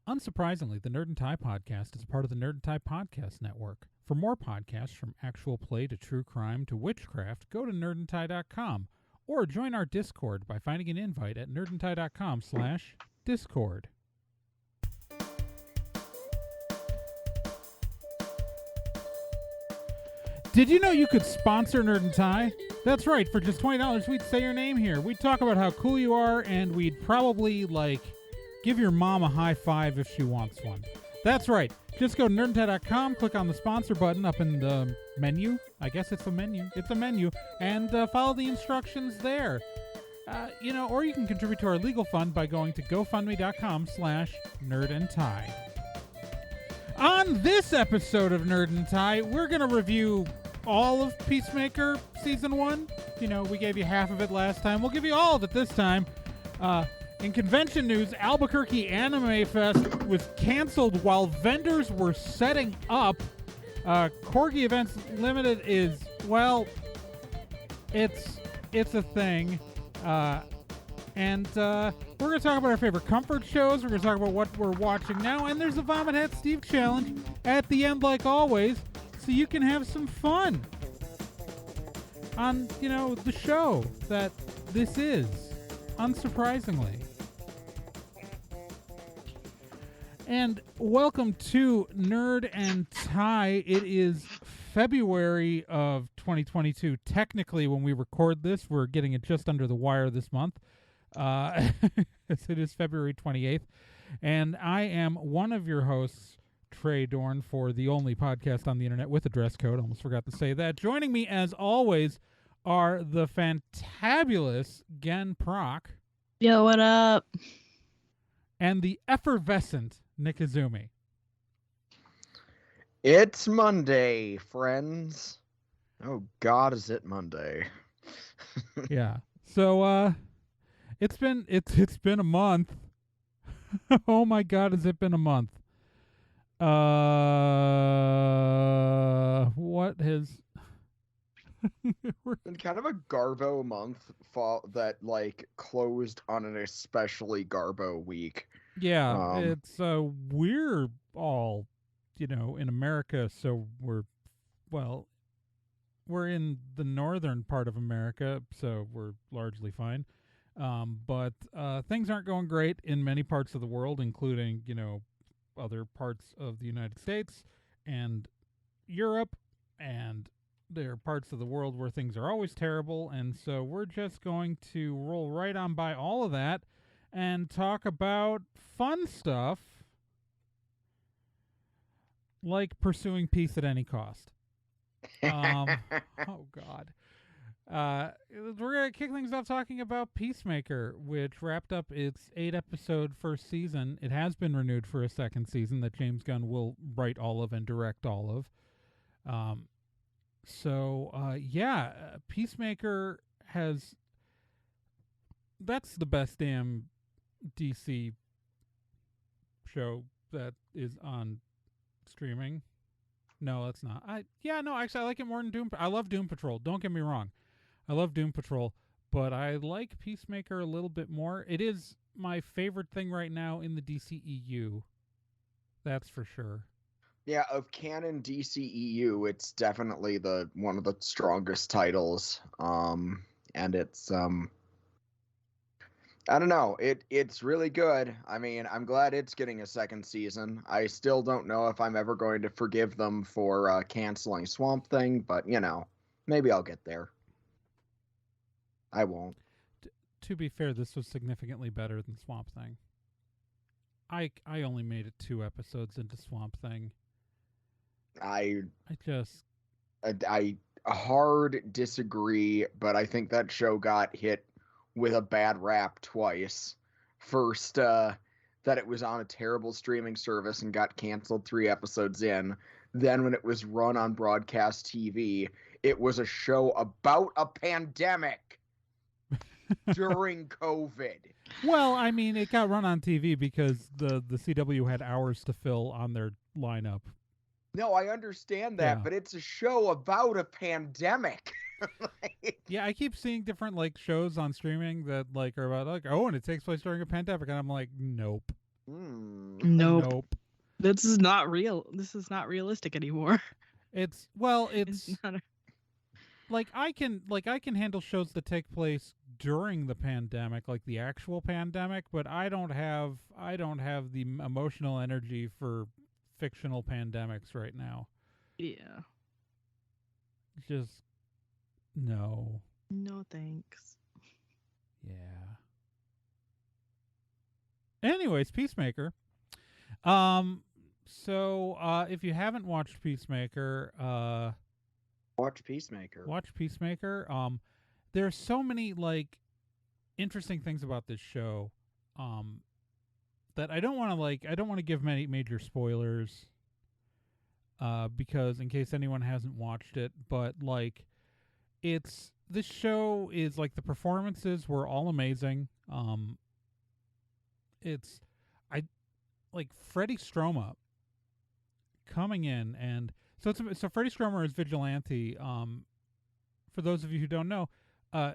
Unsurprisingly, the Nerd and Tie podcast is a part of the Nerd and Tie podcast network. For more podcasts from actual play to true crime to witchcraft, go to nerdandtie.com or join our Discord by finding an invite at nerdandtie.com/discord. Did you know you could sponsor Nerd and Tie? That's right, for just $20 we'd say your name here. We'd talk about how cool you are, and we'd probably, give your mom a high five if she wants one. That's right. Just go to nerdandtie.com, click on the sponsor button up in the menu. I guess it's a menu. It's a menu. And follow the instructions there. Or you can contribute to our legal fund by going to gofundme.com/nerdandtie. On this episode of Nerd and Tie, we're going to review all of Peacemaker Season 1. We gave you half of it last time. We'll give you all of it this time. In convention news, Albuquerque Anime Fest was canceled while vendors were setting up. Corgi Events Limited is, it's a thing. And we're going to talk about our favorite comfort shows. We're going to talk about what we're watching now. And there's a Vomit Hat Steve challenge at the end, like always, so you can have some fun on, the show that this is, unsurprisingly. And welcome to Nerd and Tie. It is February of 2022. Technically, when we record this, we're getting it just under the wire this month. It is February 28th. And I am one of your hosts, Trey Dorn, for the only podcast on the internet with a dress code. Almost forgot to say that. Joining me, as always, are the fantabulous Gen Proc. Yo, what up? And the effervescent Nick Izumi. It's Monday, friends. Oh God, is it Monday? Yeah. So it's been a month. Oh my God, has it been a month? What has It's been kind of a Garbo month that closed on an especially Garbo week. Yeah, it's we're all, in America, so we're in the northern part of America, so we're largely fine. But things aren't going great in many parts of the world, including, other parts of the United States and Europe, and there are parts of the world where things are always terrible, and so we're just going to roll right on by all of that and talk about fun stuff like pursuing peace at any cost. Oh, God. We're going to kick things off talking about Peacemaker, which wrapped up its 8-episode first season. It has been renewed for a second season that James Gunn will write all of and direct all of. Peacemaker has... That's the best damn DC show that is on streaming. No, that's not. Actually, I like it more than Doom. I love Doom Patrol. Don't get me wrong. I love Doom Patrol, but I like Peacemaker a little bit more. It is my favorite thing right now in the DCEU. That's for sure. Yeah, of canon DCEU, it's definitely one of the strongest titles. And it's I don't know. It's really good. I mean, I'm glad it's getting a second season. I still don't know if I'm ever going to forgive them for canceling Swamp Thing, but maybe I'll get there. I won't. To be fair, this was significantly better than Swamp Thing. I only made it 2 episodes into Swamp Thing. I just hard disagree, but I think that show got hit with a bad rap twice. First, that it was on a terrible streaming service and got canceled 3 episodes in. Then when it was run on broadcast TV, it was a show about a pandemic during COVID. Well, I mean, it got run on TV because the CW had hours to fill on their lineup. No, I understand that, but it's a show about a pandemic. Yeah, I keep seeing different shows on streaming that are about and it takes place during a pandemic, and I'm like, nope. Nope. Nope. This is not real. This is not realistic anymore. It's Not like I can handle shows that take place during the pandemic, like the actual pandemic, but I don't have the emotional energy for fictional pandemics right now. yeah. Just no. No thanks. Yeah. Anyways, Peacemaker. So if you haven't watched Peacemaker, Watch Peacemaker. watch Peacemaker. There's so many like interesting things about this show. That I don't want to give many major spoilers. Because in case anyone hasn't watched it, but like this show is like the performances were all amazing. It's I like Freddie Stroma coming in, and so Freddie Stroma is Vigilante. For those of you who don't know,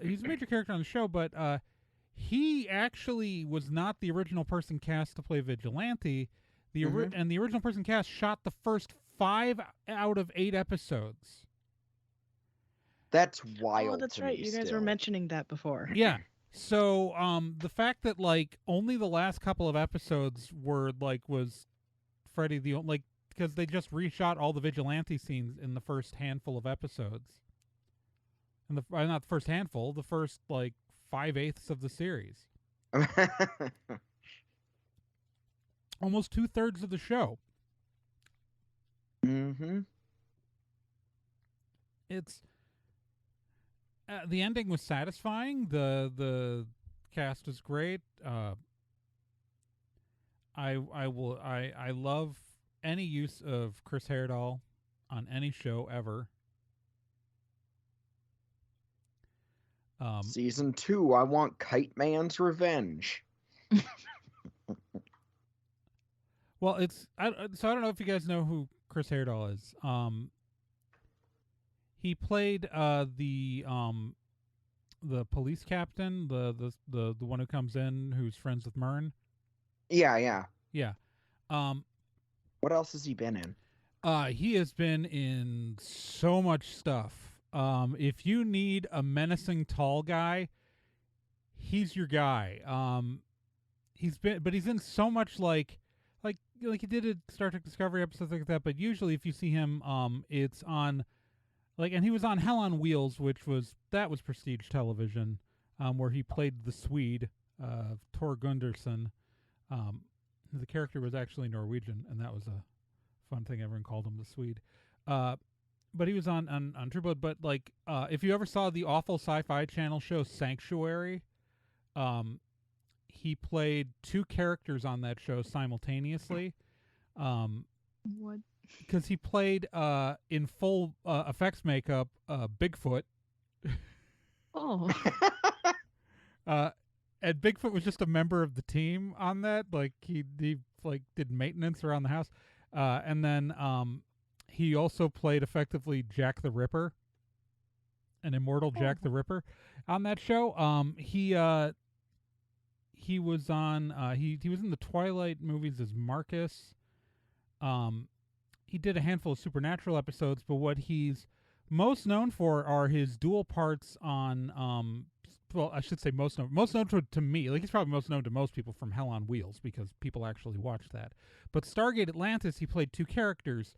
he's a major character on the show, but he actually was not the original person cast to play Vigilante. And the original person cast shot the first 5 out of 8 episodes. That's wild. Oh, that's to right. me You guys still. were mentioning that before. Yeah. So the fact that like only the last couple of episodes was Freddy because they just reshot all the Vigilante scenes in the first handful of episodes. And not the first handful, the first like 5/8 of the series. Almost 2/3 of the show. Mm-hmm. It's the ending was satisfying. The cast is great. I love any use of Chris Heyerdahl on any show ever. Season 2, I want Kite Man's revenge. Well, I don't know if you guys know who Chris Heyerdahl is. He played the police captain, the one who comes in who's friends with Myrn. Yeah. Yeah. What else has he been in? He has been in so much stuff. If you need a menacing tall guy, he's your guy. He's in so much like he did a Star Trek Discovery episodes like that. But usually, if you see him, it's on and he was on Hell on Wheels, which was prestige television, where he played the Swede, Tor Gunderson. The character was actually Norwegian, and that was a fun thing. Everyone called him the Swede. But he was on True Blood. But if you ever saw the awful Sci-Fi Channel show Sanctuary, he played 2 characters on that show simultaneously. What? Because he played in full effects makeup Bigfoot. Oh. And Bigfoot was just a member of the team on that. Like he did maintenance around the house. And then he also played effectively Jack the Ripper, an immortal Jack the Ripper on that show. He was on he was in the Twilight movies as Marcus. He did a handful of Supernatural episodes, but what he's most known for are his dual parts on well, I should say most known to me. Like he's probably most known to most people from Hell on Wheels because people actually watched that. But Stargate Atlantis, he played 2 characters,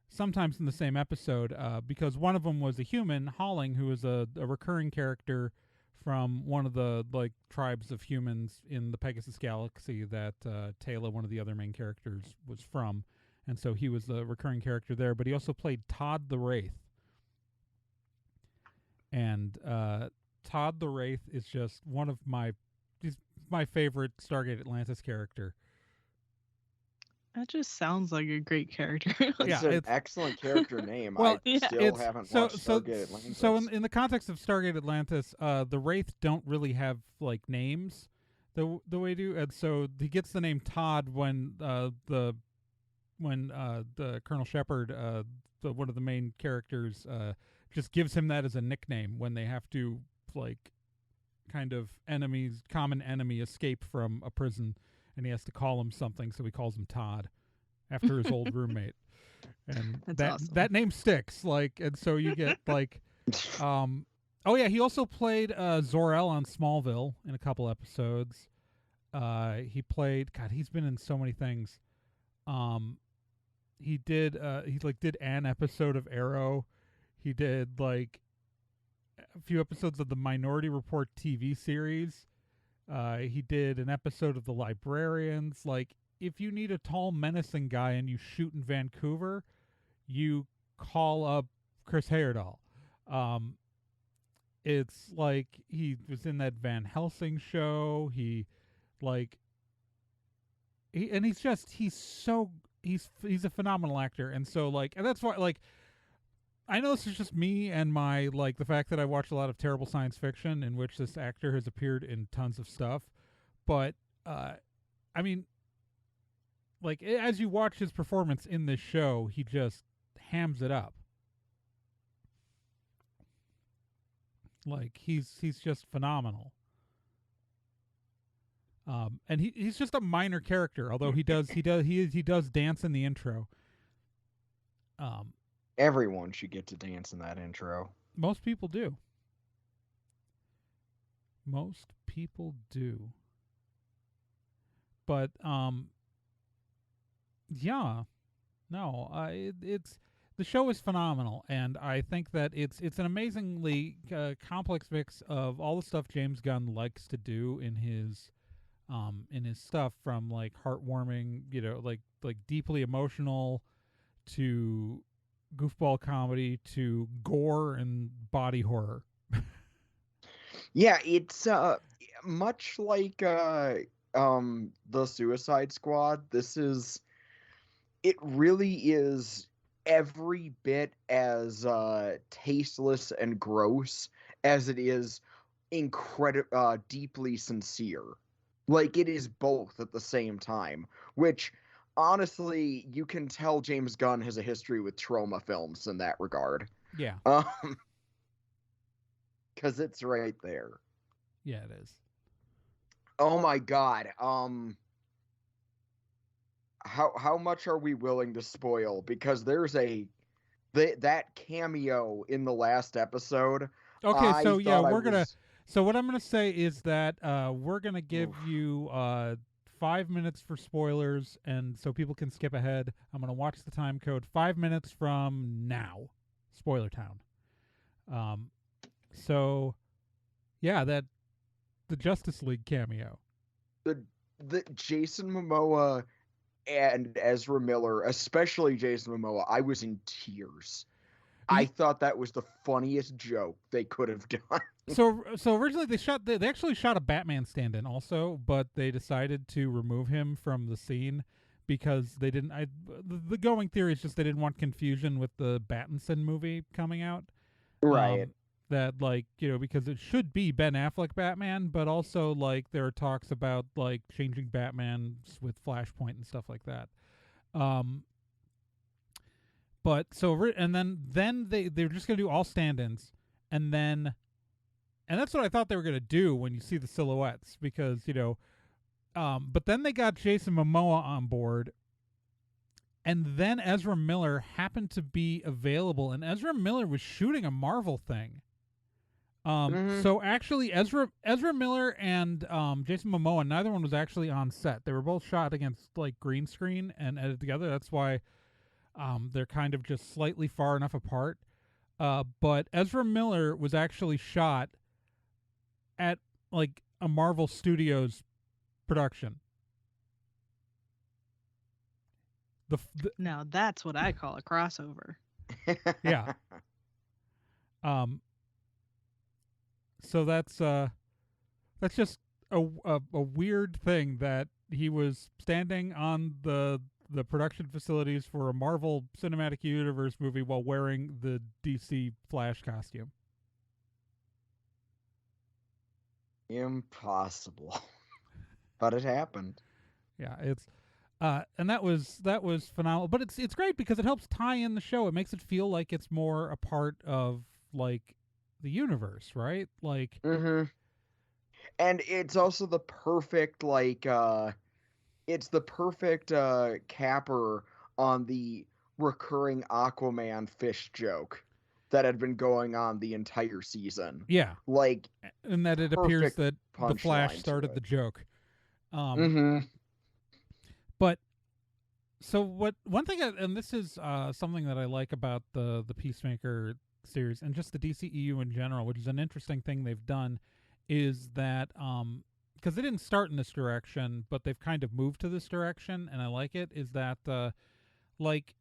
sometimes in the same episode, because one of them was a human, Halling, who is a recurring character from one of the tribes of humans in the Pegasus Galaxy that Taylor, one of the other main characters, was from. And so he was the recurring character there, but he also played Todd the Wraith. And Todd the Wraith is just he's my favorite Stargate Atlantis character. That just sounds like a great character. It's an excellent character name. Well, I still haven't watched Stargate Atlantis. So in the context of Stargate Atlantis, the Wraith don't really have names the way they do, and so he gets the name Todd when the Colonel Shepard, one of the main characters, just gives him that as a nickname when they have to common enemy escape from a prison, and he has to call him something, so he calls him Todd after his old roommate. And That's that awesome. that name sticks, like, and so you get like oh yeah, he also played Zor-El on Smallville in a couple episodes. He played, God, he's been in so many things. He did did an episode of Arrow. He did like a few episodes of the Minority Report TV series. He did an episode of The Librarians. Like, if you need a tall, menacing guy and you shoot in Vancouver, you call up Chris Heyerdahl. It's like he was in that Van Helsing show. He's a phenomenal actor, and so like, and that's why, like, I know this is just me and my, like, the fact that I watch a lot of terrible science fiction in which this actor has appeared in tons of stuff, but I mean, like, as you watch his performance in this show, he just hams it up. Like, he's just phenomenal. And he's just a minor character, although he does dance in the intro. Everyone should get to dance in that intro. Most people do. Most people do. But yeah, no, it's the show is phenomenal, and I think that it's an amazingly complex mix of all the stuff James Gunn likes to do in his stuff, from like heartwarming, like deeply emotional, to goofball comedy, to gore and body horror. Yeah, it's much like the Suicide Squad. It really is every bit as tasteless and gross as it is deeply sincere. Like, it is both at the same time, which honestly, you can tell James Gunn has a history with trauma films in that regard. Yeah. Because it's right there. Yeah, it is. Oh my god. How much are we willing to spoil? Because there's that cameo in the last episode. Okay, so yeah, was... So what I'm gonna say is that we're gonna give you 5 minutes for spoilers, and so people can skip ahead. I'm gonna watch the time code. 5 minutes from now, Spoiler Town. So yeah, the Justice League cameo. The Jason Momoa and Ezra Miller, especially Jason Momoa, I was in tears. I thought that was the funniest joke they could have done. So originally they actually shot a Batman stand-in also, but they decided to remove him from the scene because they didn't. The going theory is just they didn't want confusion with the Pattinson movie coming out. Right. That, like, because it should be Ben Affleck Batman, but also like there are talks about like changing Batman with Flashpoint and stuff like that. But so and then they're just gonna do all stand-ins, and that's what I thought they were gonna do when you see the silhouettes, because but then they got Jason Momoa on board, and then Ezra Miller happened to be available, and Ezra Miller was shooting a Marvel thing. So actually Ezra Miller and Jason Momoa, neither one was actually on set. They were both shot against like green screen and edited together. That's why they're kind of just slightly far enough apart. But Ezra Miller was actually shot at like a Marvel Studios production. Now that's what I call a crossover. Yeah. So that's just a weird thing that he was standing on the production facilities for a Marvel Cinematic Universe movie while wearing the DC Flash costume. Impossible. But it happened. Yeah, it's and that was phenomenal. But it's great because it helps tie in the show. It makes it feel like it's more a part of like the universe, right? Like and it's also the perfect like it's the perfect capper on the recurring Aquaman fish joke that had been going on the entire season. Yeah. Like, And that it appears perfect that the Flash punchline to started it. the joke. Mm-hmm. But so one thing, and this is something that I like about the Peacemaker series and just the DCEU in general, which is an interesting thing they've done, is that because they didn't start in this direction, but they've kind of moved to this direction, and I like it. Is that like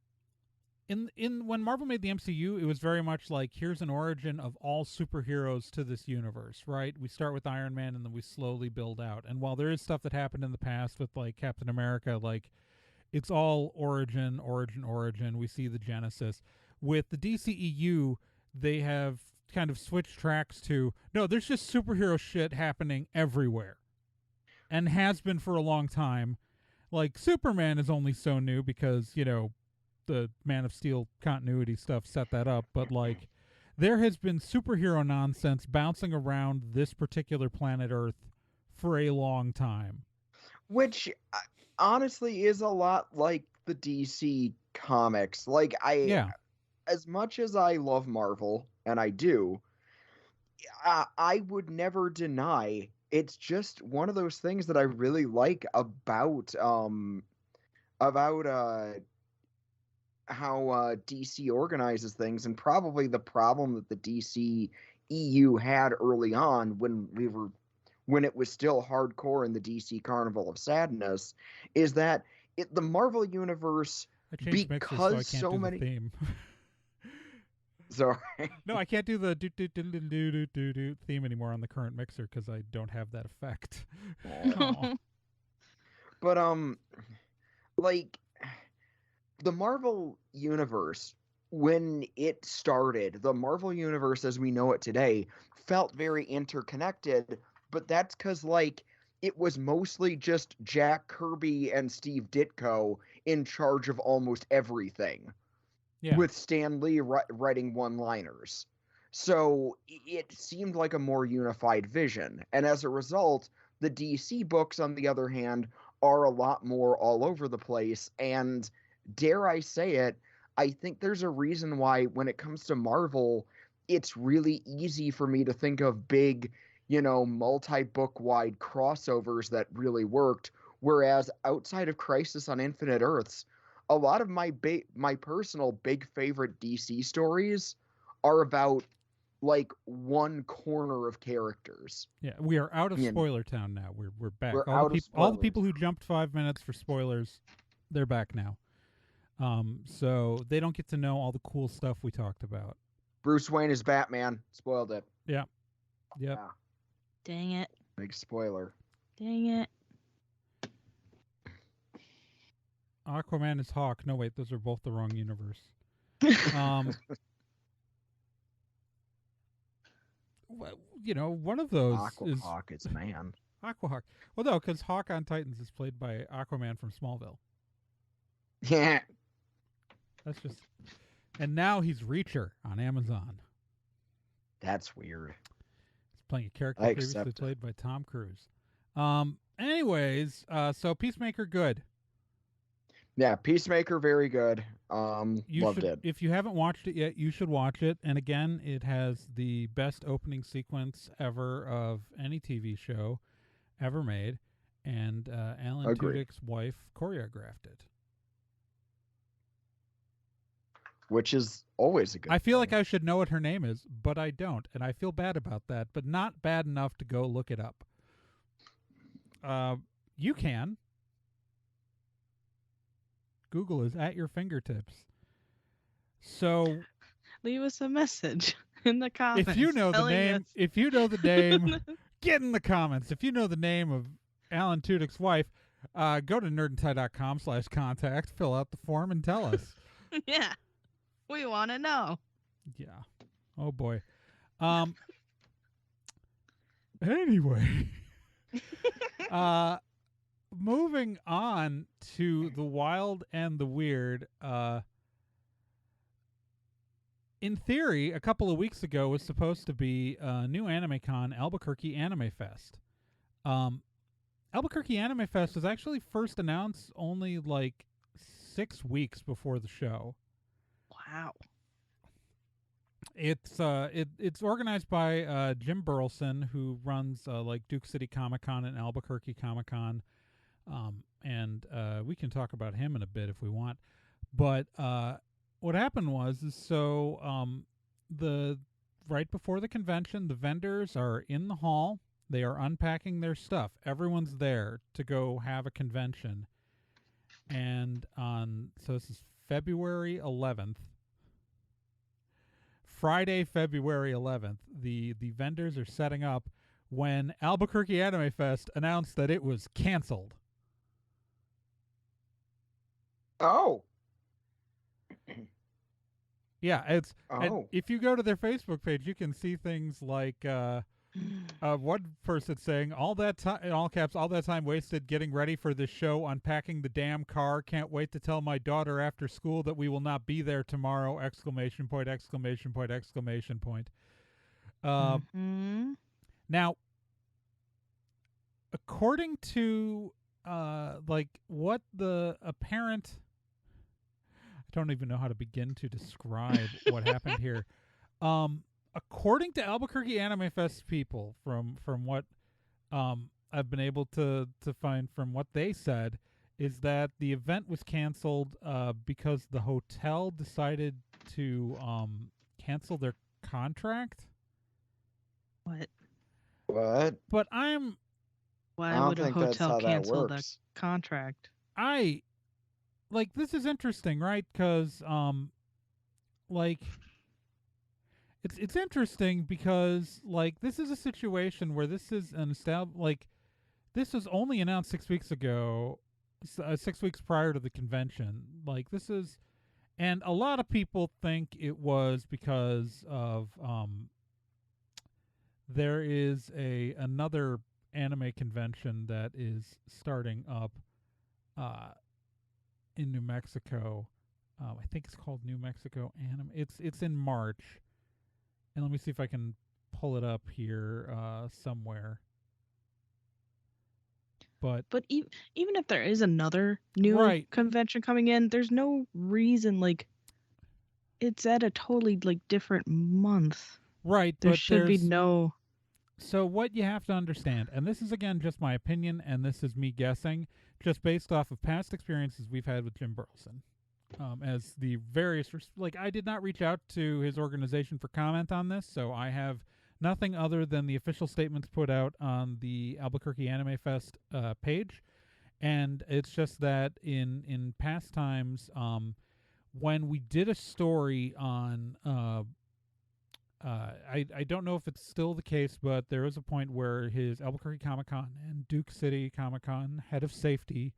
in when Marvel made the MCU, it was very much like, here's an origin of all superheroes to this universe, right? We start with Iron Man and then we slowly build out. And while there is stuff that happened in the past with like Captain America, like it's all origin. We see the genesis. With the DCEU, they have kind of switched tracks to, no, there's just superhero shit happening everywhere, and has been for a long time. Like Superman is only so new because, you know, the Man of Steel continuity stuff set that up, but like there has been superhero nonsense bouncing around this particular planet Earth for a long time. Which honestly is a lot like the DC comics. Like, Yeah. as much as I love Marvel, and I do, I would never deny it's just one of those things that I really like about how DC organizes things, and probably the problem that the DC EU had early on when it was still hardcore in the DC Carnival of Sadness, is that the Marvel universe, I changed mixers, so I because can't so do many the theme. sorry. No, I can't do the do do do do do do do theme anymore on the current mixer because I don't have that effect. Aw. But like the Marvel universe, when it started, the Marvel universe as we know it today felt very interconnected, but that's because like it was mostly just Jack Kirby and Steve Ditko in charge of almost everything, Yeah. with Stan Lee writing one-liners. So it seemed like a more unified vision, and as a result, the DC books, on the other hand, are a lot more all over the place, and dare I say it, I think there's a reason why when it comes to Marvel, it's really easy for me to think of big, multi-book wide crossovers that really worked, whereas outside of Crisis on Infinite Earths, a lot of my personal big favorite DC stories are about like one corner of characters. Yeah, we are out of You know, spoiler town now. We're back. we're All out the of all the spoilers. people who jumped 5 minutes for spoilers, they're back now. So they don't get to know all the cool stuff we talked about. Bruce Wayne is Batman. Spoiled it. Yeah. Yep. Yeah, Dang it. big spoiler. Dang it. Aquaman is Hawk. No, wait, those are both the wrong universe. One of those is Hawk is man. Aquahawk. Well, no, because Hawk on Titans is played by Aquaman from Smallville. Yeah. That's just... And now he's Reacher on Amazon. That's weird. He's playing a character I previously accept it. played by Tom Cruise. Anyways, so Peacemaker, good. Yeah, Peacemaker, very good. Loved it. If you haven't watched it yet, you should watch it. And again, it has the best opening sequence ever of any TV show ever made. And Alan Agreed. Tudyk's wife choreographed it. Which is always a good I feel like thing. I should know what her name is, but I don't. And I feel bad about that, but not bad enough to go look it up. You can. Google is at your fingertips. So Leave us a message in the comments. if you know the name, get in the comments. If you know the name of Alan Tudyk's wife, go to nerdandtie.com/contact, fill out the form, and tell us. Yeah. We want to know. Yeah. Oh boy. Anyway. Moving on to the wild and the weird. In theory, a couple of weeks ago was supposed to be a new AnimeCon, Albuquerque Anime Fest. Albuquerque Anime Fest was actually first announced only like 6 weeks before the show. Wow. It's organized by Jim Burleson, who runs like Duke City Comic Con and Albuquerque Comic Con, and we can talk about him in a bit if we want. But what happened was the right before the convention, the vendors are in the hall. They are unpacking their stuff. Everyone's there to go have a convention, and so this is February 11th. Friday, February 11th, the vendors are setting up when Albuquerque Anime Fest announced that it was canceled. Oh. Yeah, and Oh. if you go to their Facebook page, you can see things like one person saying, all that time, in all caps, all that time wasted getting ready for this show, unpacking the damn car. Can't wait to tell my daughter after school that we will not be there tomorrow! Exclamation point! Exclamation point! Exclamation point! Now, according to like what the apparent, I don't even know how to begin to describe what happened here. According to Albuquerque Anime Fest people, from what I've been able to find from what they said, is that the event was canceled because the hotel decided to cancel their contract. What? What? But Why would a hotel cancel the contract? Like, this is interesting, right? Because like, it's interesting because, like, this is a situation where this is this was only announced 6 weeks ago, 6 weeks prior to the convention. Like, this is, and a lot of people think it was because of there is another anime convention that is starting up in New Mexico. I think it's called New Mexico Anime. It's in March. And let me see if I can pull it up here somewhere. But even if there is another new convention coming in, there's no reason, like, it's at a totally, like, different month. Right. There should be no... So what you have to understand, and this is, again, just my opinion, and this is me guessing, just based off of past experiences we've had with Jim Burleson. As the various, I did not reach out to his organization for comment on this, so I have nothing other than the official statements put out on the Albuquerque Anime Fest page. And it's just that in past times, when we did a story on, I don't know if it's still the case, but there is a point where his Albuquerque Comic Con and Duke City Comic Con head of safety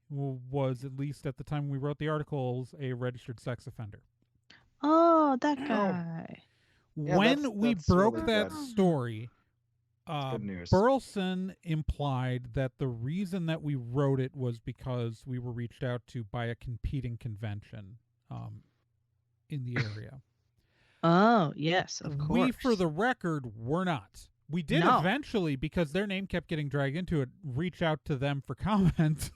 was, at least at the time we wrote the articles, a registered sex offender. Oh, that guy. Yeah, when we broke really that good. story, Good news. Burleson implied that the reason that we wrote it was because we were reached out to by a competing convention in the area. Oh, yes, of course. We, for the record, were not. We did eventually, because their name kept getting dragged into it, reach out to them for comment.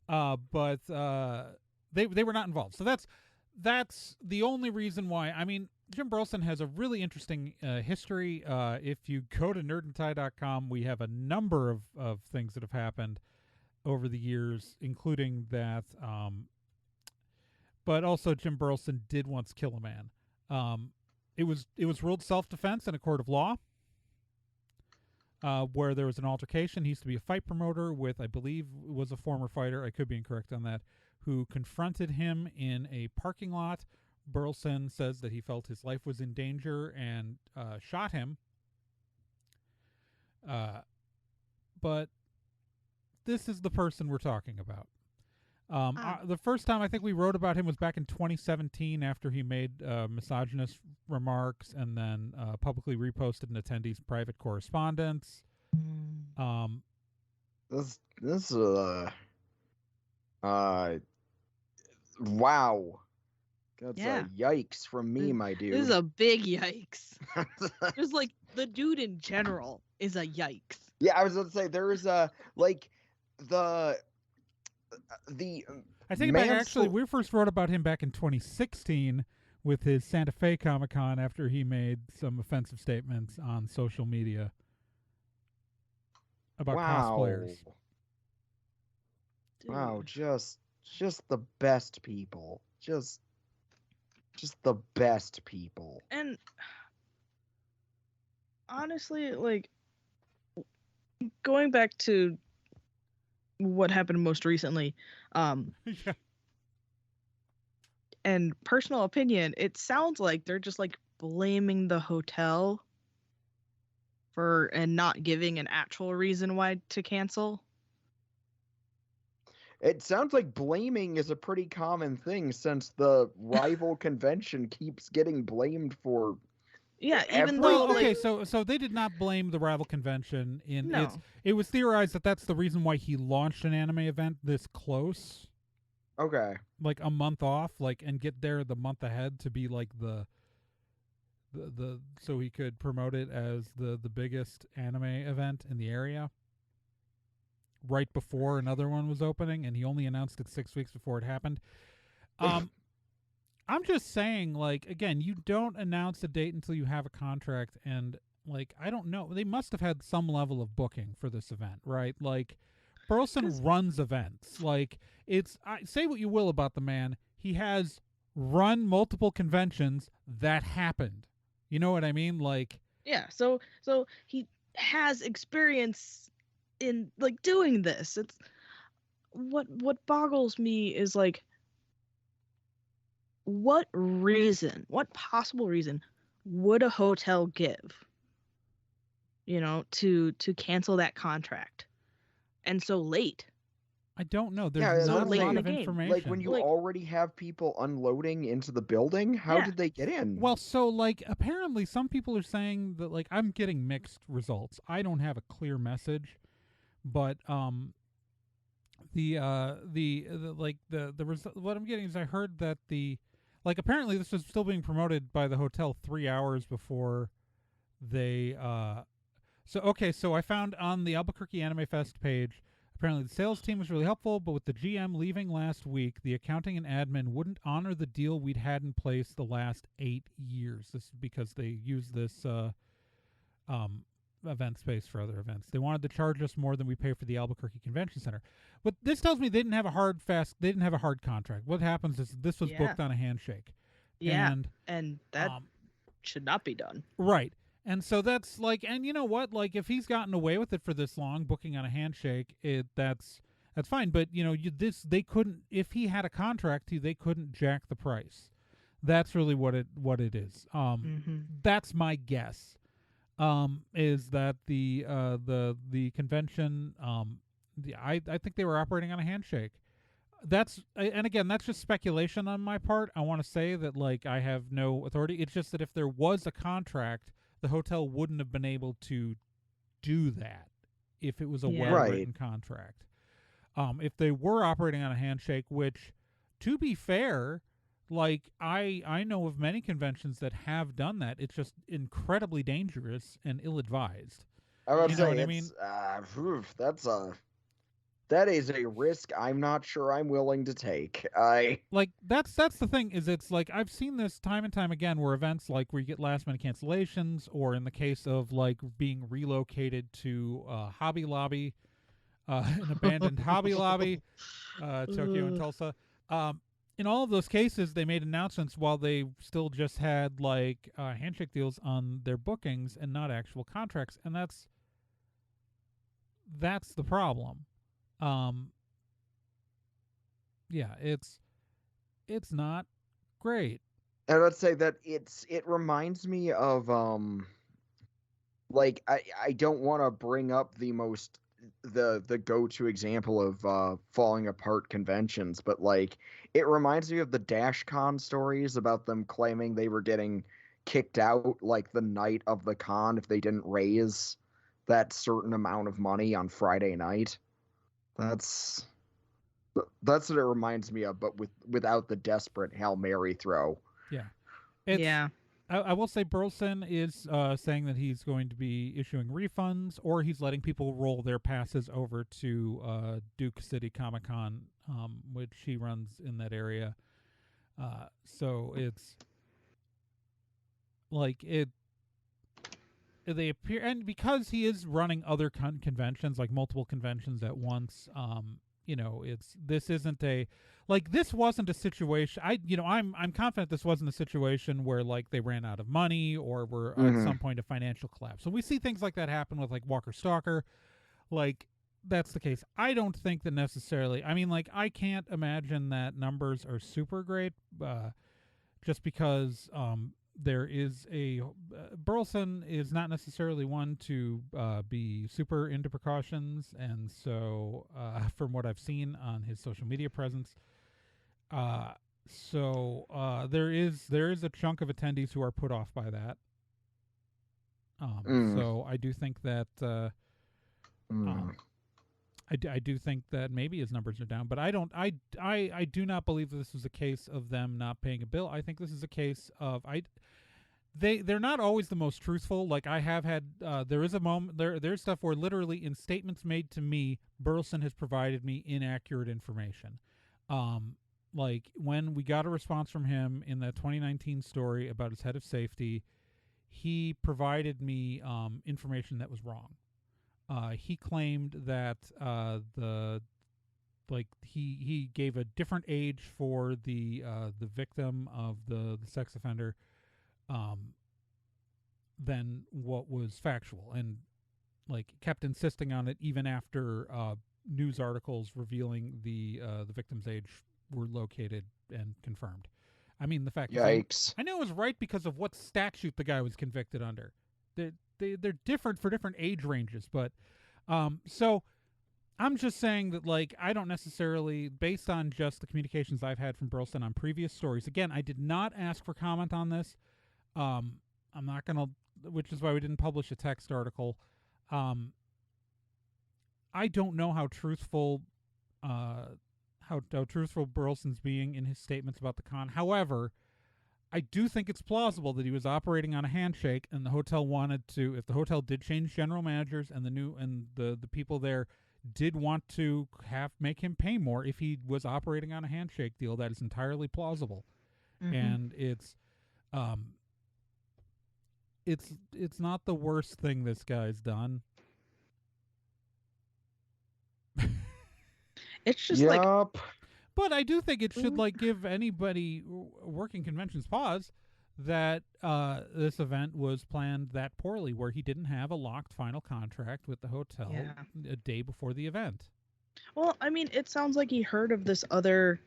But they were not involved. So that's the only reason why. I mean, Jim Burleson has a really interesting history. If you go to nerdandtie.com, we have a number of things that have happened over the years, including that. But also, Jim Burleson did once kill a man. It was ruled self-defense in a court of law. Where there was an altercation. He used to be a fight promoter with, I believe, was a former fighter, I could be incorrect on that, who confronted him in a parking lot. Burleson says that he felt his life was in danger and shot him. But this is the person we're talking about. The first time I think we wrote about him was back in 2017 after he made misogynist remarks and then publicly reposted an attendee's private correspondence. This wow. That's a yikes from me, my dude. This is a big yikes. Just like the dude in general is a yikes. Yeah, I was going to say there is a like the I take it back. Actually, we first wrote about him back in 2016 with his Santa Fe Comic-Con after he made some offensive statements on social media about cosplayers. Dude. Wow, just the best people. Just the best people. And honestly, like, going back to what happened most recently, Yeah. and personal opinion, it sounds like they're just like blaming the hotel and not giving an actual reason why to cancel. It sounds like blaming is a pretty common thing since the rival convention keeps getting blamed for. Yeah, even though okay, so they did not blame the rival convention. No. It was theorized that that's the reason why he launched an anime event this close. Okay. Like a month off, like, and get there the month ahead to be like the so he could promote it as the biggest anime event in the area right before another one was opening, and he only announced it 6 weeks before it happened. I'm just saying, like, again, you don't announce a date until you have a contract, and like, I don't know, they must have had some level of booking for this event, right? Like, Burleson runs events. Like, say what you will about the man, he has run multiple conventions that happened. You know what I mean? Like, yeah, so he has experience in like doing this. It's what boggles me is like, what possible reason would a hotel give, to cancel that contract, and so late? I don't know. There's not a lot of information. Like, when you already have people unloading into the building, how did they get in? Well, so, like, apparently some people are saying that, like, I'm getting mixed results. I don't have a clear message, but what I'm getting is I heard that apparently this was still being promoted by the hotel 3 hours before they so I found on the Albuquerque Anime Fest page, apparently the sales team was really helpful, but with the GM leaving last week, the accounting and admin wouldn't honor the deal we'd had in place the last 8 years. This is because they use this event space for other events. They wanted to charge us more than we pay for the Albuquerque Convention Center. But this tells me they didn't have a hard contract. What happens is this was booked on a handshake. Yeah, and that should not be done. Right. And so that's like, and you know what? Like, if he's gotten away with it for this long, booking on a handshake, that's fine. But they couldn't. If he had a contract, they couldn't jack the price. That's really what it is. That's my guess. Is that the convention? I think they were operating on a handshake. And again, that's just speculation on my part. I want to say that, like, I have no authority. It's just that if there was a contract, the hotel wouldn't have been able to do that if it was a well-written contract. If they were operating on a handshake, which, to be fair, like, I know of many conventions that have done that. It's just incredibly dangerous and ill-advised. I would say, what I mean? That is a risk I'm not sure I'm willing to take. That's the thing, is it's like, I've seen this time and time again where events, like, where you get last minute cancellations, or in the case of, like, being relocated to Hobby Lobby, an abandoned Hobby Lobby, Tokyo and Tulsa. In all of those cases, they made announcements while they still just had, like, handshake deals on their bookings and not actual contracts, and that's the problem. Yeah, it's not great. I would say that it reminds me of like, I don't want to bring up the go-to example of falling apart conventions, but, like, it reminds me of the DashCon stories about them claiming they were getting kicked out, like, the night of the con if they didn't raise that certain amount of money on Friday night. That's what it reminds me of, but without the desperate Hail Mary throw. Yeah. I will say Burleson is saying that he's going to be issuing refunds, or he's letting people roll their passes over to Duke City Comic Con, which he runs in that area. So it's like they appear, and because he is running other conventions, like multiple conventions at once, this isn't a, like, this wasn't a situation. I'm confident this wasn't a situation where like they ran out of money or were at some point of financial collapse. So we see things like that happen with like Walker Stalker, like that's the case. I don't think that necessarily. I mean, like, I can't imagine that numbers are super great, just because there is a Burleson is not necessarily one to be super into precautions, and so from what I've seen on his social media presence, there is a chunk of attendees who are put off by that. So I do think that I do think that maybe his numbers are down, but I do not believe this is a case of them not paying a bill. I think this is a case of they're not always the most truthful. Like, I have had there is a moment there's stuff where literally in statements made to me, Burleson has provided me inaccurate information. Like when we got a response from him in that 2019 story about his head of safety, he provided me information that was wrong. He claimed that he gave a different age for the victim of the sex offender than what was factual, and like kept insisting on it even after news articles revealing the victim's age were located and confirmed. I mean, the fact Yikes. I know it was right because of what statute the guy was convicted under. They're different for different age ranges, but so I'm just saying that, like, I don't necessarily, based on just the communications I've had from Burleson on previous stories. Again, I did not ask for comment on this. I'm not gonna, which is why we didn't publish a text article. I don't know how truthful truthful Burleson's being in his statements about the con. However, I do think it's plausible that he was operating on a handshake, and the hotel wanted to. If the hotel did change general managers, and the people there did want to make him pay more, if he was operating on a handshake deal, that is entirely plausible, and it's not the worst thing this guy's done. It's just like. But I do think it should like give anybody working conventions pause that this event was planned that poorly, where he didn't have a locked final contract with the hotel a day before the event. Well, I mean, it sounds like he heard of this other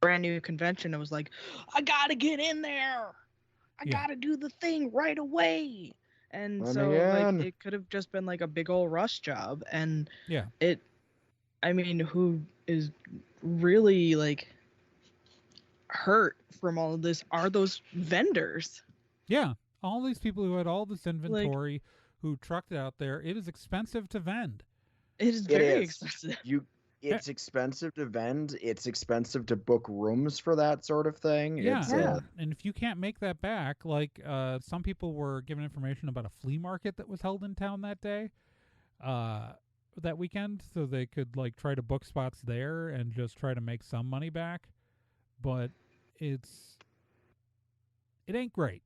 brand new convention and was like, I gotta get in there. I gotta do the thing right away. And so like it could have just been like a big old rush job. And I mean, who is really like hurt from all of this are those vendors. Yeah, all these people who had all this inventory, who trucked it out there. It is expensive to vend. It is very expensive. It's expensive to vend. It's expensive to book rooms for that sort of thing. Yeah, and if you can't make that back, like some people were given information about a flea market that was held in town that day. That weekend, so they could like try to book spots there and just try to make some money back, but it ain't great.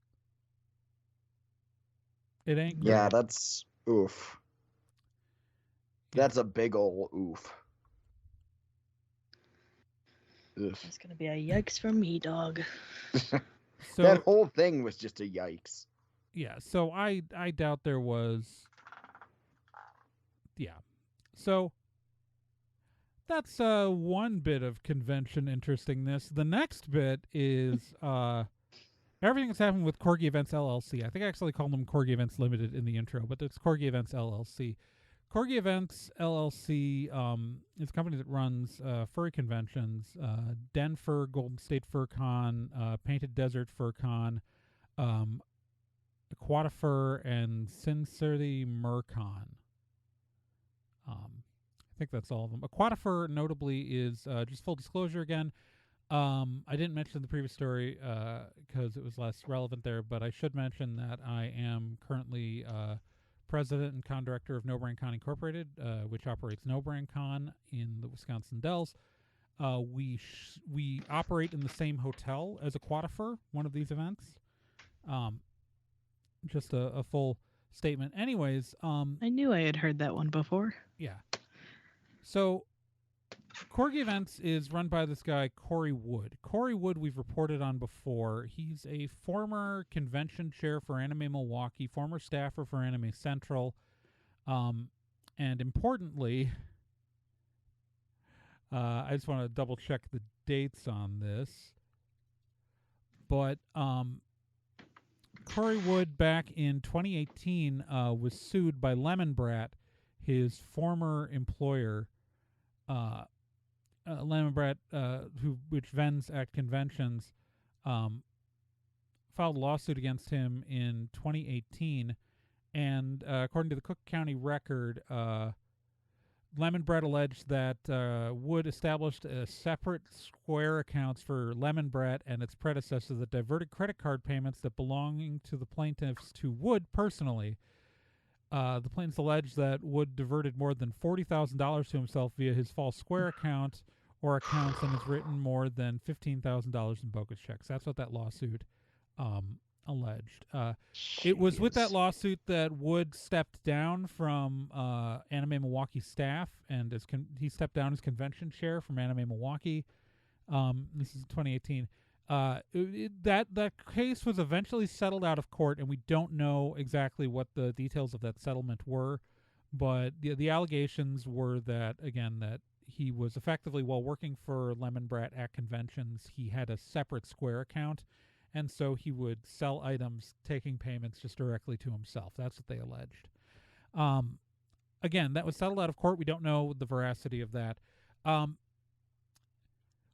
It ain't great. Yeah, that's oof. That's a big ol' oof. It's gonna be a yikes from me, dog. So that whole thing was just a yikes. Yeah, so I doubt there was. Yeah. So that's one bit of convention interestingness. The next bit is everything that's happened with Corgi Events LLC. I think I actually called them Corgi Events Limited in the intro, but it's Corgi Events LLC. Corgi Events LLC is a company that runs furry conventions, Denver Golden State Fur Con, Painted Desert Fur Con, Aquatifur, and Cincinnati Mercon. I think that's all of them. Aquatifur, notably, is just full disclosure again. I didn't mention the previous story because it was less relevant there, but I should mention that I am currently president and con director of No Brand Con Incorporated, which operates No Brand Con in the Wisconsin Dells. We operate in the same hotel as Aquatifer, one of these events. Just a full statement. Anyways, I knew I had heard that one before. yeah. So Corgi Events is run by this guy, Corey Wood. Corey Wood we've reported on before. He's a former convention chair for Anime Milwaukee, former staffer for Anime Central, and importantly, I just want to double check the dates on this, but Corey Wood back in 2018 was sued by Lemon Brat, his former employer. Lemon Brat, which vends at conventions, filed a lawsuit against him in 2018, and according to the Cook County Record, Lemon Brat alleged that Wood established separate Square accounts for Lemon Brat and its predecessor that diverted credit card payments that belonging to the plaintiffs to Wood personally. The plaintiffs alleged that Wood diverted more than $40,000 to himself via his false Square account or accounts and has written more than $15,000 in bogus checks. That's what that lawsuit alleged. It was with that lawsuit that Wood stepped down from Anime Milwaukee staff, and he stepped down as convention chair from Anime Milwaukee. This is 2018. That case was eventually settled out of court, and we don't know exactly what the details of that settlement were, but the allegations were that, again, that he was effectively, while working for Lemon Brat at conventions, he had a separate Square account, and so he would sell items taking payments just directly to himself. That's what they alleged. Again, that was settled out of court. We don't know the veracity of that.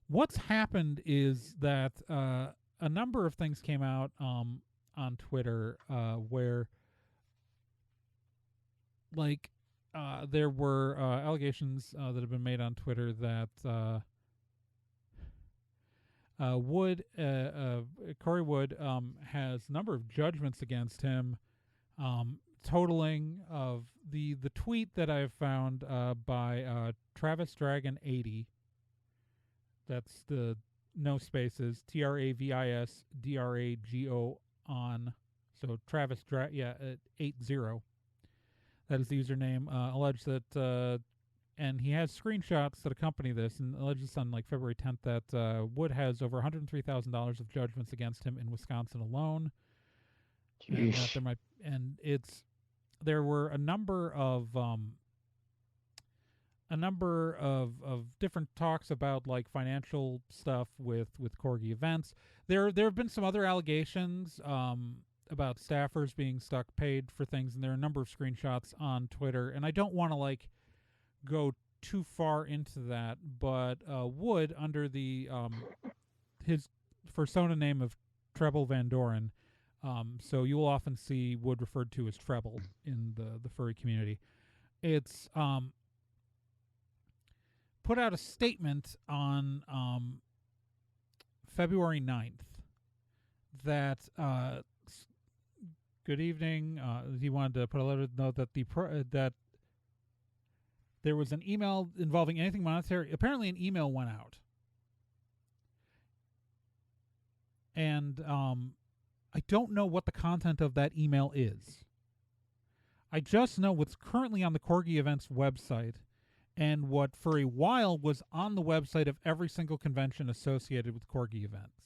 What's happened is that a number of things came out on Twitter where, like, there were allegations that have been made on Twitter that Corey Wood has a number of judgments against him, totaling of the tweet that I've found by Travis Dragon 80. That's the no spaces, TravisDrago on. So Travis 80. That is the username. Alleged that, and he has screenshots that accompany this, and alleges on like February 10th that Wood has over $103,000 of judgments against him in Wisconsin alone. And that there were a number of different talks about like financial stuff with Corgi Events. There have been some other allegations about staffers being stuck paid for things, and there are a number of screenshots on Twitter, and I don't want to like go too far into that, but Wood, under the his persona name of Treble Van Doren, so you will often see Wood referred to as Treble in the furry community. It's put out a statement on February 9th that good evening. He wanted to put a letter to note that that there was an email involving anything monetary. Apparently, an email went out, and I don't know what the content of that email is. I just know what's currently on the Corgi Events website, and what for a while was on the website of every single convention associated with Corgi Events.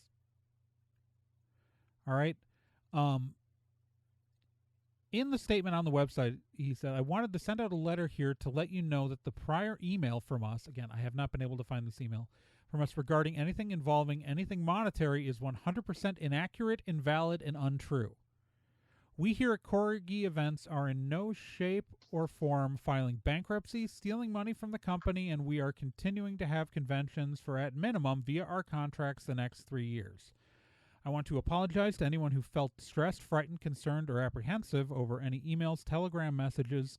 All right. In the statement on the website, he said, I wanted to send out a letter here to let you know that the prior email from us, again, I have not been able to find this email, from us regarding anything involving anything monetary is 100% inaccurate, invalid, and untrue. We here at Corgi Events are in no shape or form filing bankruptcy, stealing money from the company, and we are continuing to have conventions for, at minimum, via our contracts the next 3 years. I want to apologize to anyone who felt stressed, frightened, concerned, or apprehensive over any emails, Telegram messages,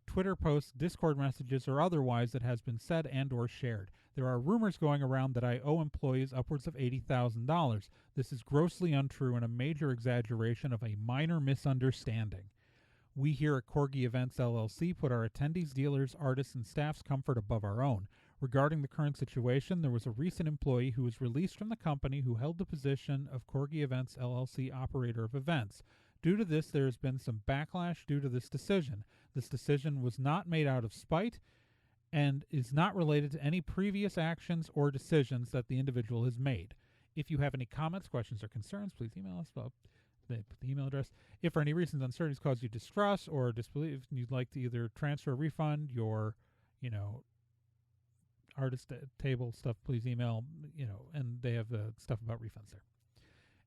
Twitter posts, Discord messages, or otherwise that has been said and or shared. There are rumors going around that I owe employees upwards of $80,000. This is grossly untrue and a major exaggeration of a minor misunderstanding. We here at Corgi Events LLC put our attendees, dealers, artists, and staff's comfort above our own. Regarding the current situation, there was a recent employee who was released from the company who held the position of Corgi Events LLC operator of events. Due to this, there has been some backlash due to this decision. This decision was not made out of spite and is not related to any previous actions or decisions that the individual has made. If you have any comments, questions, or concerns, please email us. The email address. If for any reasons uncertainties cause you distrust or disbelief, and you'd like to either transfer or refund your, artist table stuff, please email, and they have stuff about refunds there.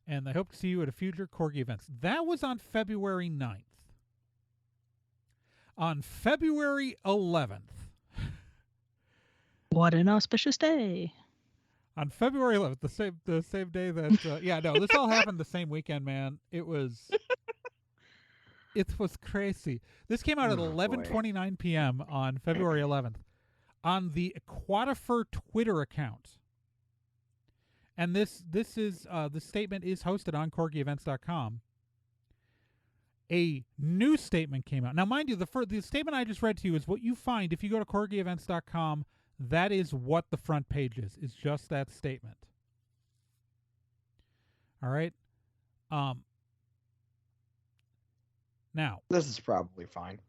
And I hope to see you at a future Corgi events. That was on February 9th. On February 11th. What an auspicious day. On February 11th, the same day that this all happened the same weekend, man. It was crazy. This came out at 11:29 p.m. on February 11th on the Aquatifer Twitter account. And this statement is hosted on corgievents.com. A new statement came out. Now, mind you, the statement I just read to you is what you find if you go to corgievents.com. That is what the front page is just that statement. All right. Now, this is probably fine.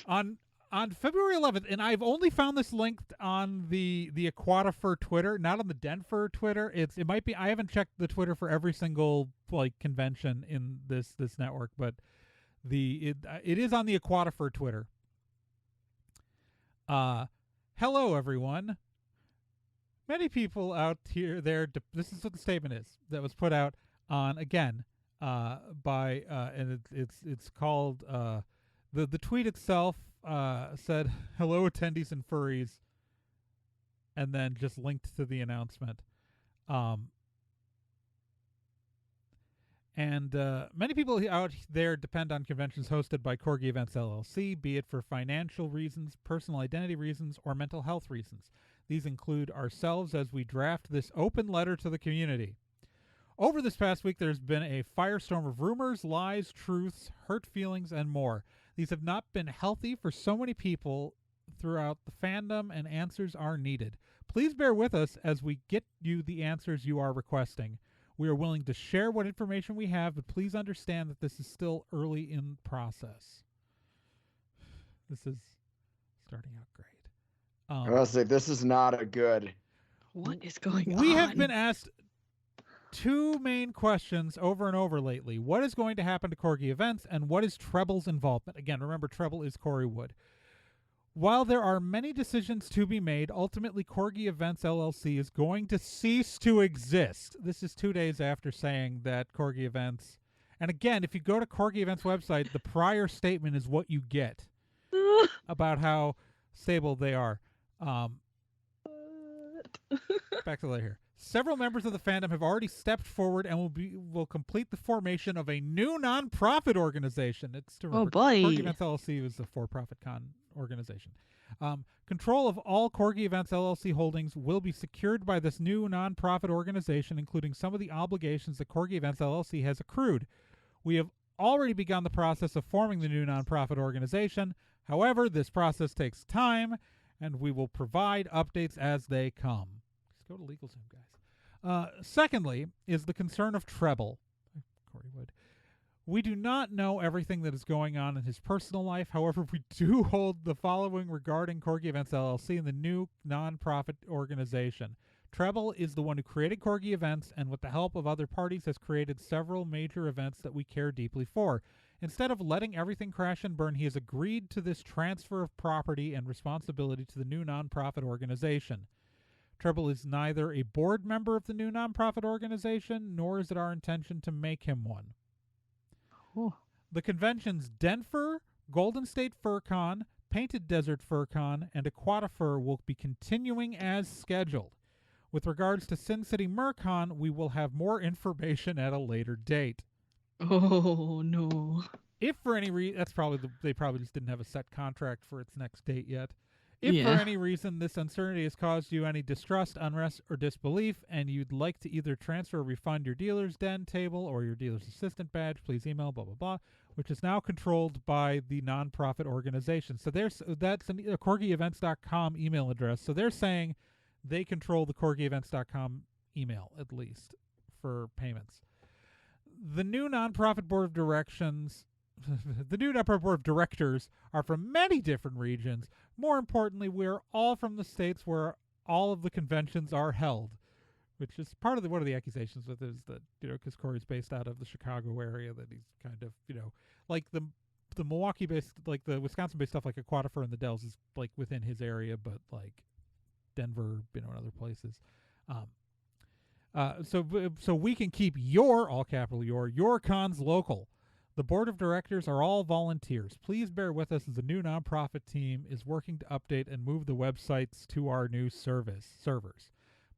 On February 11th, and I've only found this linked on the Aquatifer Twitter, not on the Denver Twitter. It might be. I haven't checked the Twitter for every single convention in this network, but it is on the Aquatifer Twitter. Hello, everyone. Many people out there. This is what the statement is that was put out on by and it's called the tweet itself said hello attendees and furries, and then just linked to the announcement. And many people out there depend on conventions hosted by Corgi Events LLC, be it for financial reasons, personal identity reasons, or mental health reasons. These include ourselves as we draft this open letter to the community. Over this past week, there's been a firestorm of rumors, lies, truths, hurt feelings, and more. These have not been healthy for so many people throughout the fandom, and answers are needed. Please bear with us as we get you the answers you are requesting. We are willing to share what information we have, but please understand that this is still early in the process. This is starting out great. I must say, this is not a good... What is going on? We have been asked two main questions over and over lately. What is going to happen to Corgi Events, and what is Treble's involvement? Again, remember, Treble is Corey Wood. While there are many decisions to be made, ultimately Corgi Events LLC is going to cease to exist. This is 2 days after saying that Corgi Events... And again, if you go to Corgi Events website, the prior statement is what you get about how stable they are. Back to the letter here. Several members of the fandom have already stepped forward and will complete the formation of a new non-profit organization. It's to remember, Corgi Events LLC is a for-profit organization. Control of all Corgi Events LLC holdings will be secured by this new non-profit organization, including some of the obligations that Corgi Events LLC has accrued. We have already begun the process of forming the new non-profit organization. However, this process takes time, and we will provide updates as they come. Just go to LegalZoom, guys. Secondly is the concern of Treble. Corey Wood. We do not know everything that is going on in his personal life. However, we do hold the following regarding Corgi Events LLC and the new non-profit organization. Treble is the one who created Corgi Events, and with the help of other parties has created several major events that we care deeply for. Instead of letting everything crash and burn, he has agreed to this transfer of property and responsibility to the new non-profit organization. Treble is neither a board member of the new non-profit organization, nor is it our intention to make him one. Oh. The conventions Denver, Golden State FurCon, Painted Desert FurCon, and Aquatifer will be continuing as scheduled. With regards to Sin City MerCon, we will have more information at a later date. Oh, no. If for any reason, they probably just didn't have a set contract for its next date yet. If for any reason this uncertainty has caused you any distrust, unrest, or disbelief, and you'd like to either transfer or refund your dealer's den table or your dealer's assistant badge, please email blah blah blah, which is now controlled by the nonprofit organization. So that's a corgievents.com email address. So they're saying they control the corgievents.com email, at least for payments. The new nonprofit board of directors are from many different regions. More importantly, we're all from the states where all of the conventions are held, which is part of one of the accusations with is that, because Corey's based out of the Chicago area, that he's kind of, like the Milwaukee-based, like the Wisconsin-based stuff, like Aquatifer and the Dells is like within his area, but like Denver, and other places. So we can keep your, all capital your cons local. The board of directors are all volunteers. Please bear with us as the new nonprofit team is working to update and move the websites to our new servers.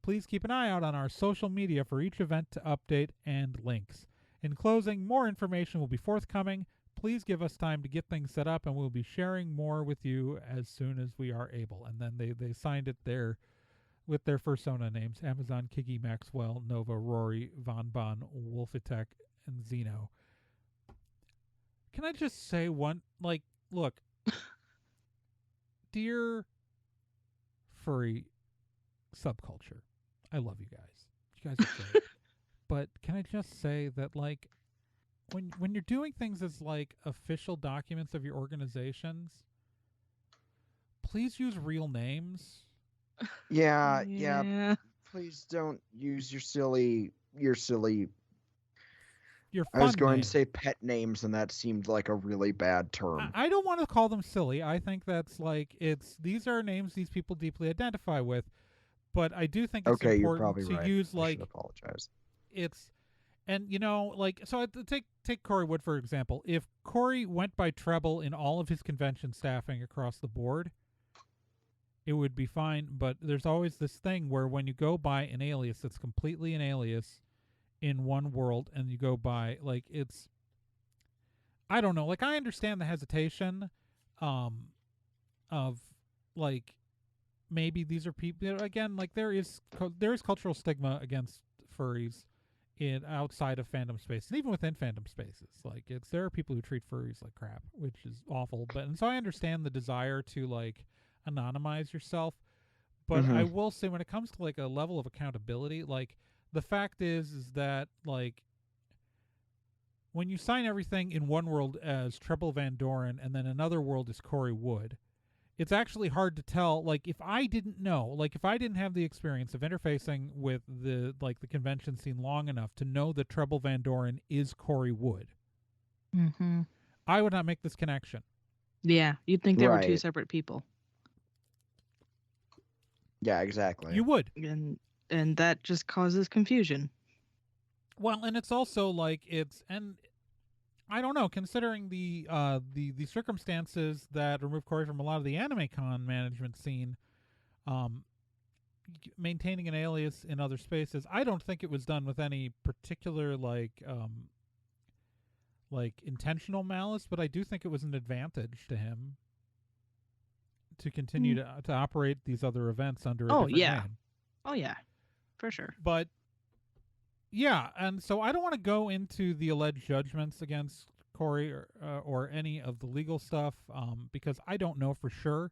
Please keep an eye out on our social media for each event to update and links. In closing, more information will be forthcoming. Please give us time to get things set up, and we'll be sharing more with you as soon as we are able. And then they signed it there with their persona names: Amazon, Kiggy, Maxwell, Nova, Rory, Von Bon, Wolfitek, and Zeno. Can I just say look, dear furry subculture, I love you guys. You guys are great. But can I just say that, like, when you're doing things as, like, official documents of your organizations, please use real names. Yeah. Please don't use your silly I was going to say pet names, and that seemed like a really bad term. I don't want to call them silly. I think that's these are names these people deeply identify with, but I do think it's important to use I should apologize. So take Corey Wood for example. If Corey went by Treble in all of his convention staffing across the board, it would be fine. But there's always this thing where when you go by an alias that's completely an alias in one world, and you go by I don't know, I understand the hesitation of maybe these are people, again, there is cultural stigma against furries outside of fandom space, and even within fandom spaces. There are people who treat furries like crap, which is awful, and so I understand the desire to anonymize yourself, but I will say when it comes to a level of accountability, the fact is that when you sign everything in one world as Treble Van Doren and then another world is Corey Wood, it's actually hard to tell. If I didn't know, if I didn't have the experience of interfacing with the convention scene long enough to know that Treble Van Doren is Corey Wood, I would not make this connection. Yeah, you'd think they were two separate people. Yeah, exactly. You would. And that just causes confusion. Well, and it's also and I don't know, considering the circumstances that remove Corey from a lot of the anime con management scene, maintaining an alias in other spaces, I don't think it was done with any particular intentional malice, but I do think it was an advantage to him to continue to operate these other events under a different name. Oh yeah. For sure. But yeah, and so I don't want to go into the alleged judgments against Corey or any of the legal stuff because I don't know for sure.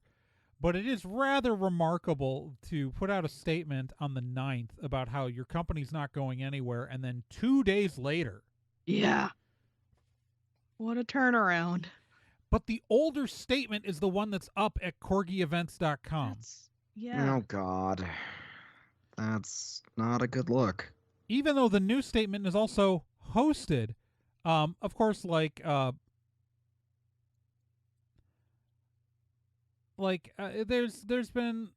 But it is rather remarkable to put out a statement on the 9th about how your company's not going anywhere, and then 2 days later. Yeah. What a turnaround. But the older statement is the one that's up at corgievents.com. Yeah. Oh, God. That's not a good look. Even though the new statement is also hosted, of course, there's been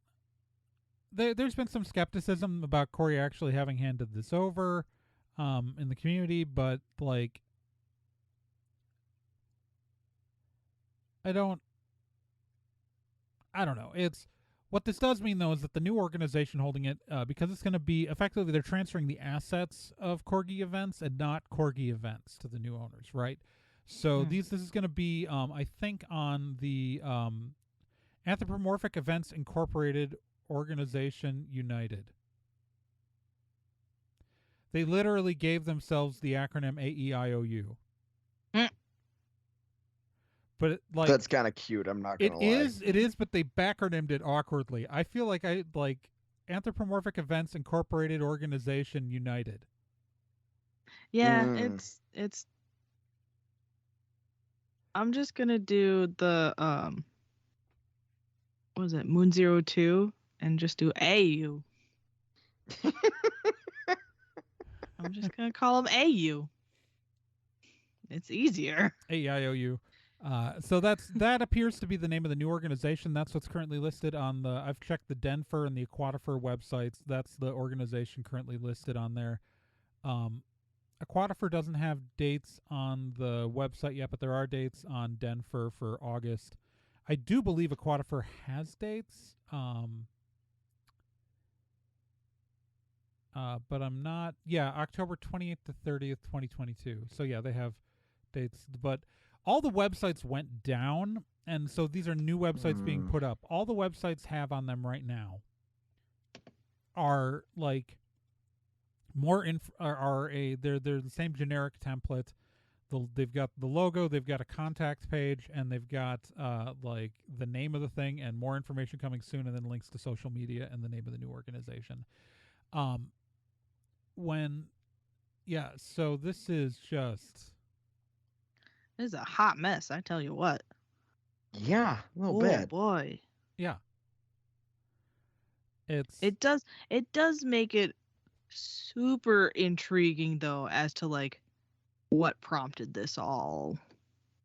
some skepticism about Corey actually having handed this over in the community, but I don't know. What this does mean, though, is that the new organization holding it, because it's going to be effectively, they're transferring the assets of Corgi Events and not Corgi Events to the new owners, right? So this is going to be, I think, on the Anthropomorphic Events Incorporated Organization United. They literally gave themselves the acronym AEIOU. But that's kind of cute. I'm not gonna lie. It is, but they backronymed it awkwardly. I feel like Anthropomorphic Events Incorporated Organization United. Yeah, it's. I'm just gonna do the what was it, Moon 02, and just do AU. I'm just gonna call them AU. It's easier. AEIOU. So that appears to be the name of the new organization. That's what's currently listed on the. I've checked the Denver and the Aquatifer websites. That's the organization currently listed on there. Aquatifer doesn't have dates on the website yet, but there are dates on Denver for August. I do believe Aquatifer has dates, but I'm not. Yeah, October 28th to 30th, 2022. So yeah, they have dates, but all the websites went down, and so these are new websites being put up. All the websites have on them right now are like more they're the same generic template. They've got the logo, they've got a contact page, and they've got like the name of the thing and more information coming soon, and then links to social media and the name of the new organization. So this is just. This is a hot mess, I tell you what. Yeah, a little bit. Oh boy. Yeah. It does make it super intriguing though as to like what prompted this all,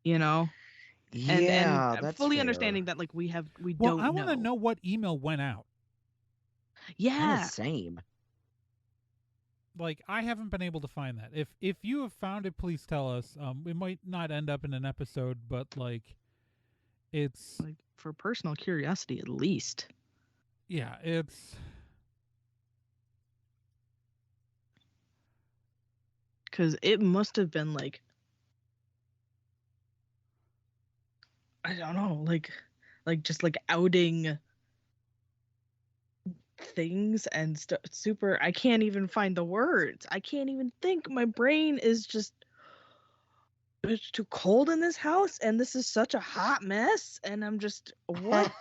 Yeah, and that's fully fair. Understanding that like we I don't know. I want to know what email went out. Yeah. Same. Like, I haven't been able to find that. If you have found it, please tell us. We might not end up in an episode, but like, it's like for personal curiosity at least. Yeah, it's. Because it must have been like, I don't know, like just like outing things and super. I can't even find the words. I can't even think. My brain is just. It's too cold in this house, and this is such a hot mess, and I'm just what?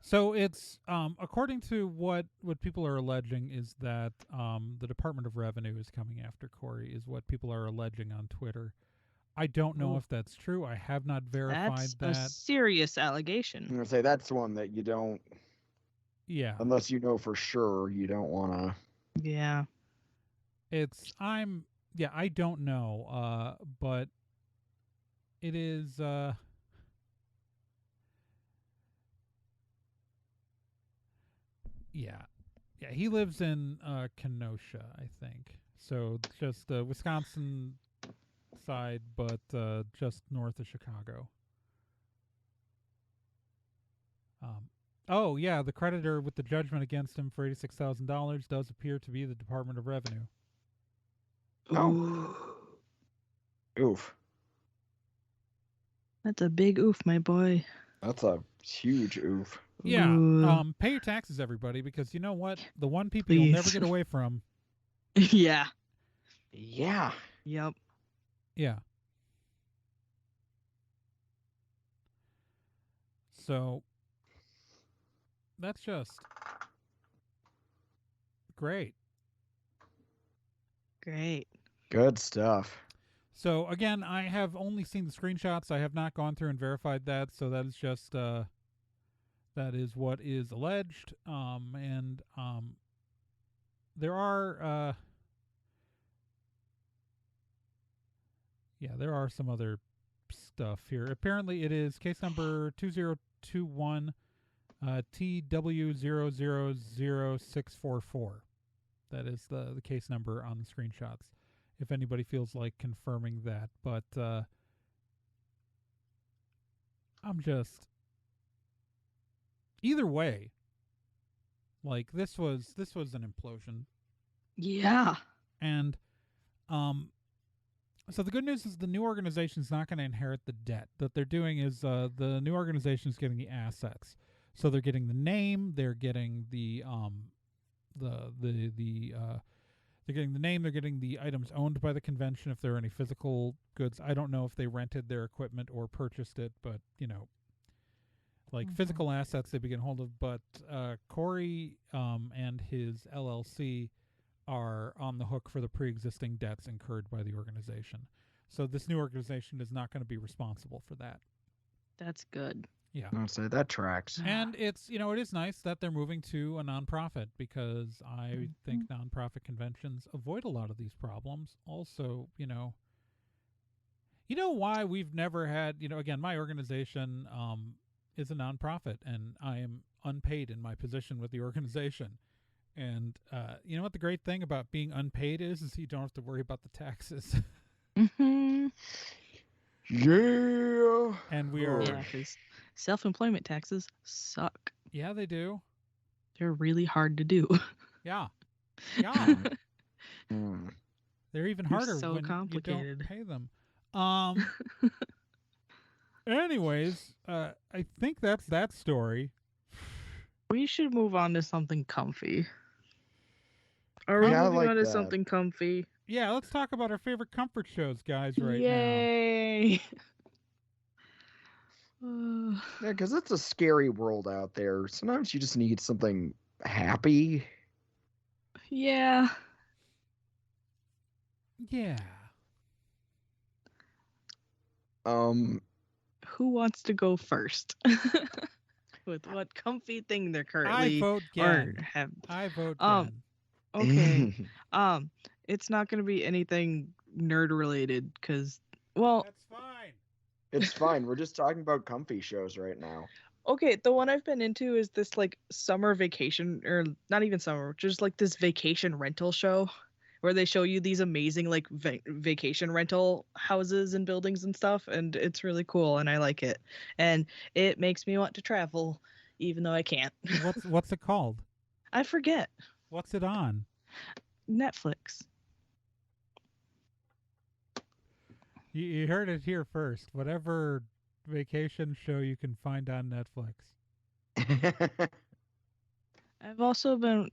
So it's according to what people are alleging is that the Department of Revenue is coming after Corey, is what people are alleging on Twitter. I don't know if that's true. I have not verified that's that. a serious allegation. I'm gonna say that's one that you don't. Yeah. Unless you know for sure, you don't want to. Yeah. I don't know. But it is. Yeah, he lives in Kenosha, I think. So just the Wisconsin side, but just north of Chicago. Oh yeah, the creditor with the judgment against him for $86,000 does appear to be the Department of Revenue. Oh. Oof. That's a big oof, my boy. That's a huge oof. Yeah. Pay your taxes, everybody, because you know what? The one people you'll never get away from. Yeah. Yeah. Yep. Yeah. So that's just great. Great. Good stuff. So again, I have only seen the screenshots. I have not gone through and verified that. So that is just that is what is alleged. And there are there are some other stuff here. Apparently, it is case number 2021 TW000644. That is the case number on the screenshots. If anybody feels like confirming that, but I'm just either way. Like this was an implosion. Yeah. And So the good news is the new organization is not going to inherit the debt. What they're doing is the new organization is getting the assets. So they're getting the name, they're getting they're getting the name, they're getting the items owned by the convention if there are any physical goods. I don't know if they rented their equipment or purchased it, but physical assets they begin hold of. But Corey and his LLC are on the hook for the pre-existing debts incurred by the organization. So this new organization is not going to be responsible for that. That's good. Yeah. I'll say that tracks. And it's, it is nice that they're moving to a nonprofit, because I think nonprofit conventions avoid a lot of these problems. Also, why we've never had, again, my organization is a nonprofit, and I am unpaid in my position with the organization. And you know what the great thing about being unpaid is you don't have to worry about the taxes. Mm-hmm. Yeah. And we are... Yeah, because self-employment taxes suck. Yeah, they do. They're really hard to do. Yeah. Yeah. Mm. They're even They're harder so when complicated. you don't pay them. Anyways, I think that's that story. We should move on to something comfy. Are we moving on to something comfy? Yeah, let's talk about our favorite comfort shows, guys, right Yay. Yeah, because it's a scary world out there. Sometimes you just need something happy. Yeah. Yeah. Who wants to go first? With what comfy thing they're currently I vote Gen. I vote Gen. Okay. It's not going to be anything nerd related because, well, that's fine. It's fine. We're just talking about comfy shows right now. Okay, the one I've been into is this like summer vacation, or not even summer, just like this vacation rental show where they show you these amazing like vacation rental houses and buildings and stuff, and it's really cool and I like it. And it makes me want to travel even though I can't. What's it called? I forget. What's it on? Netflix. You heard it here first. Whatever vacation show you can find on Netflix. I've also been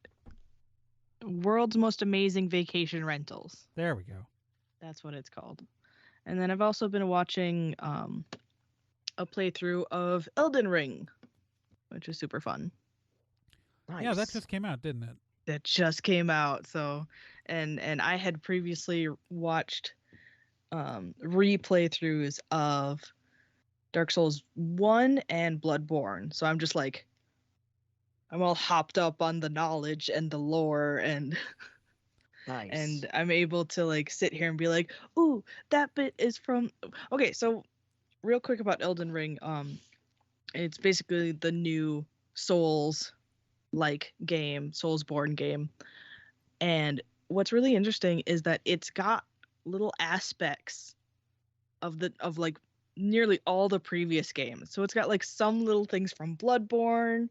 World's Most Amazing Vacation Rentals. There we go. That's what it's called. And then I've also been watching a playthrough of Elden Ring, which is super fun. Nice. Yeah, that just came out, didn't it? That just came out. So, and I had previously watched replaythroughs of Dark Souls 1 and Bloodborne. So I'm just like, I'm all hopped up on the knowledge and the lore, and nice. And I'm able to like sit here and be like, ooh, that bit is from... Okay, so real quick about Elden Ring. It's basically the new Souls like game, Soulsborne game. And what's really interesting is that it's got little aspects of like nearly all the previous games. So it's got like some little things from Bloodborne,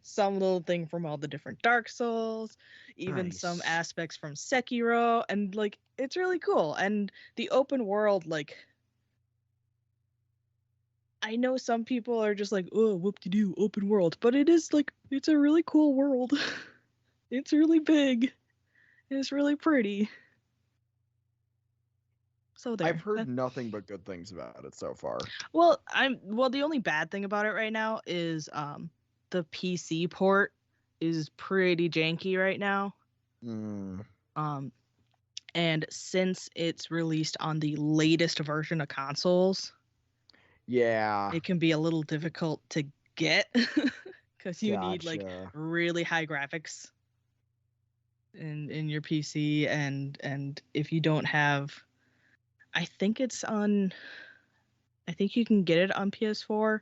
some little thing from all the different Dark Souls, even some aspects from Sekiro, and like it's really cool. And the open world, like, I know some people are just like, oh, whoop-de-doo, open world, but it is like, it's a really cool world. It's really big. It's really pretty. So there. I've heard nothing but good things about it so far. Well, the only bad thing about it right now is the PC port is pretty janky right now. And since it's released on the latest version of consoles, it can be a little difficult to get because you need like really high graphics in your PC, and if you don't have, I think you can get it on PS4,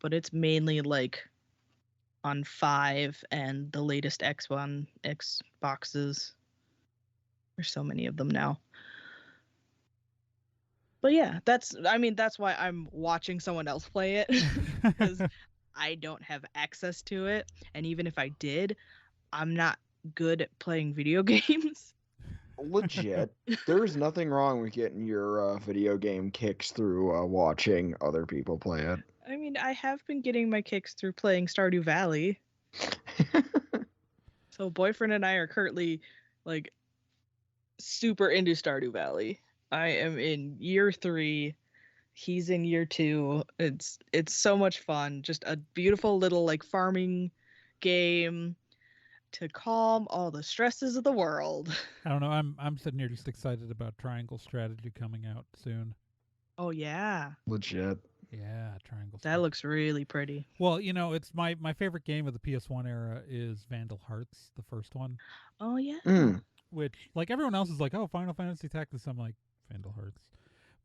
but it's mainly like on 5 and the latest Xboxes. There's so many of them now. But yeah, that's why I'm watching someone else play it, because I don't have access to it, and even if I did, I'm not good at playing video games. Legit. There's nothing wrong with getting your video game kicks through watching other people play it. I mean, I have been getting my kicks through playing Stardew Valley. So boyfriend and I are currently like super into Stardew Valley. I am in year 3. He's in year 2. It's so much fun. Just a beautiful little like farming game to calm all the stresses of the world. I don't know. I'm sitting here just excited about Triangle Strategy coming out soon. Oh yeah. Legit. Yeah, Triangle. That looks really pretty. Well, it's my favorite game of the PS1 era is Vandal Hearts, the first one. Oh yeah. Which, like, everyone else is like, oh, Final Fantasy Tactics. I'm like, Vandal Hearts.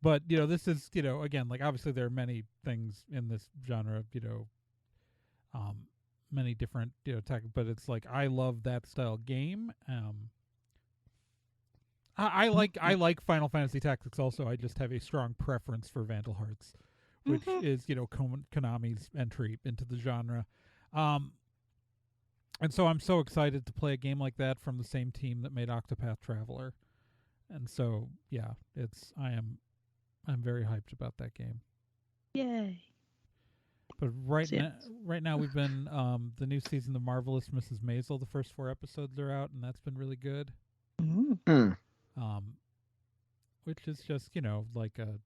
But, this is, again, like, obviously there are many things in this genre, many different, but it's like, I love that style game. I like Final Fantasy Tactics also. I just have a strong preference for Vandal Hearts, which is, Konami's entry into the genre. And so I'm so excited to play a game like that from the same team that made Octopath Traveler. And so, yeah, I'm very hyped about that game. Yay. But right now we've been the new season of Marvelous Mrs. Maisel. The first 4 episodes are out, and that's been really good. Which is just like a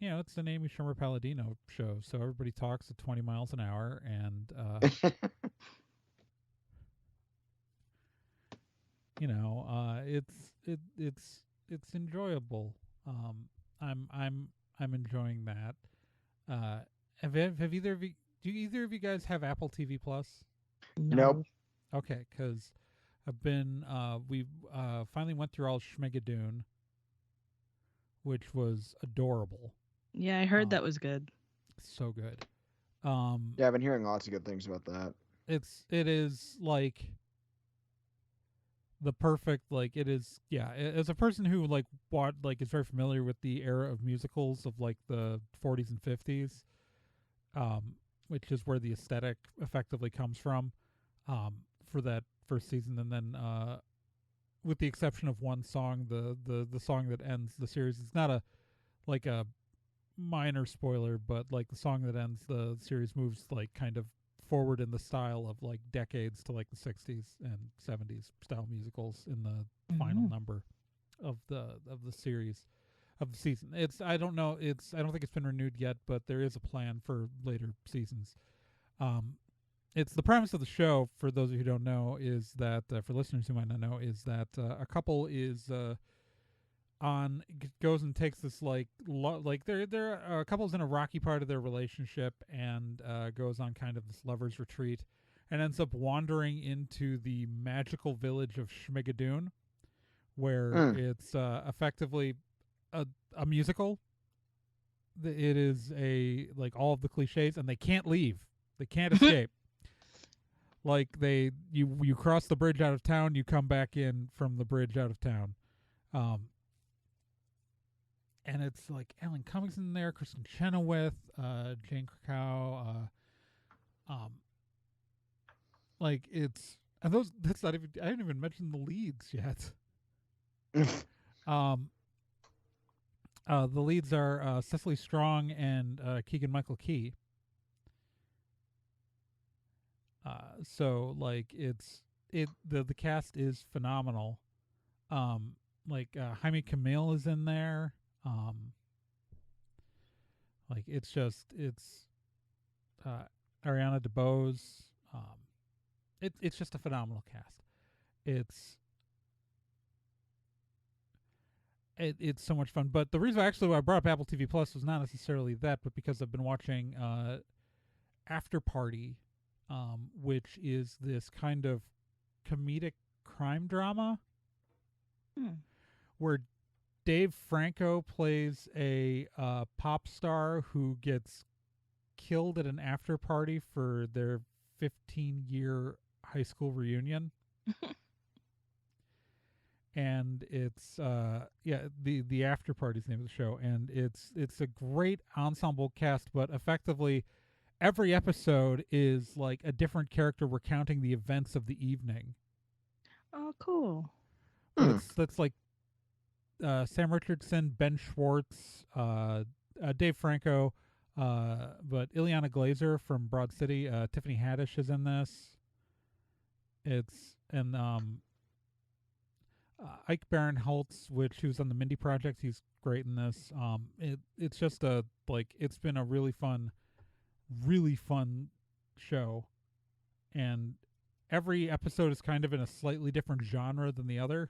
it's an Amy Schumer Palladino show, so everybody talks at 20 miles an hour, and it's enjoyable. I'm enjoying that. Have either of you? Do either of you guys have Apple TV Plus? Nope. Okay, because I've been we finally went through all Schmigadoon, which was adorable. Yeah, I heard that was good. So good. Yeah, I've been hearing lots of good things about that. It is like the perfect, like, it is, yeah, as a person who like is very familiar with the era of musicals of like the 40s and 50s, which is where the aesthetic effectively comes from, for that first season. And then with the exception of one song, the song that ends the series, it's not a minor spoiler, but like the song that ends the series moves like kind of forward in the style of like decades to like the 60s and 70s style musicals in the final number of the series of the season. I don't think it's been renewed yet, but there is a plan for later seasons. It's the premise of the show, for those of you who don't know, is that for listeners who might not know, is that a couple is goes and takes this they're a couple's in a rocky part of their relationship, and goes on kind of this lover's retreat, and ends up wandering into the magical village of Schmigadoon, where it's effectively a musical. It is all of the cliches, and they can't leave. They can't escape. Like you cross the bridge out of town, you come back in from the bridge out of town. And it's like Alan Cummings in there, Kristen Chenoweth, Jane Krakau, that's not even, I didn't even mention the leads yet. The leads are Cecily Strong and Keegan Michael Key. So like the cast is phenomenal. Jaime Camille is in there. It's Ariana DeBose. It's just a phenomenal cast. It's so much fun. But the reason I brought up Apple TV Plus was not necessarily that, but because I've been watching After Party, which is this kind of comedic crime drama where Dave Franco plays a pop star who gets killed at an after party for their 15-year high school reunion. And it's the After Party is the name of the show, and it's a great ensemble cast, but effectively every episode is like a different character recounting the events of the evening. Oh, cool. That's like Sam Richardson, Ben Schwartz, Dave Franco, but Ileana Glazer from Broad City, Tiffany Haddish is in this. Ike Barinholtz, who's on the Mindy Project, he's great in this. It's just it's been a really fun show, and every episode is kind of in a slightly different genre than the other.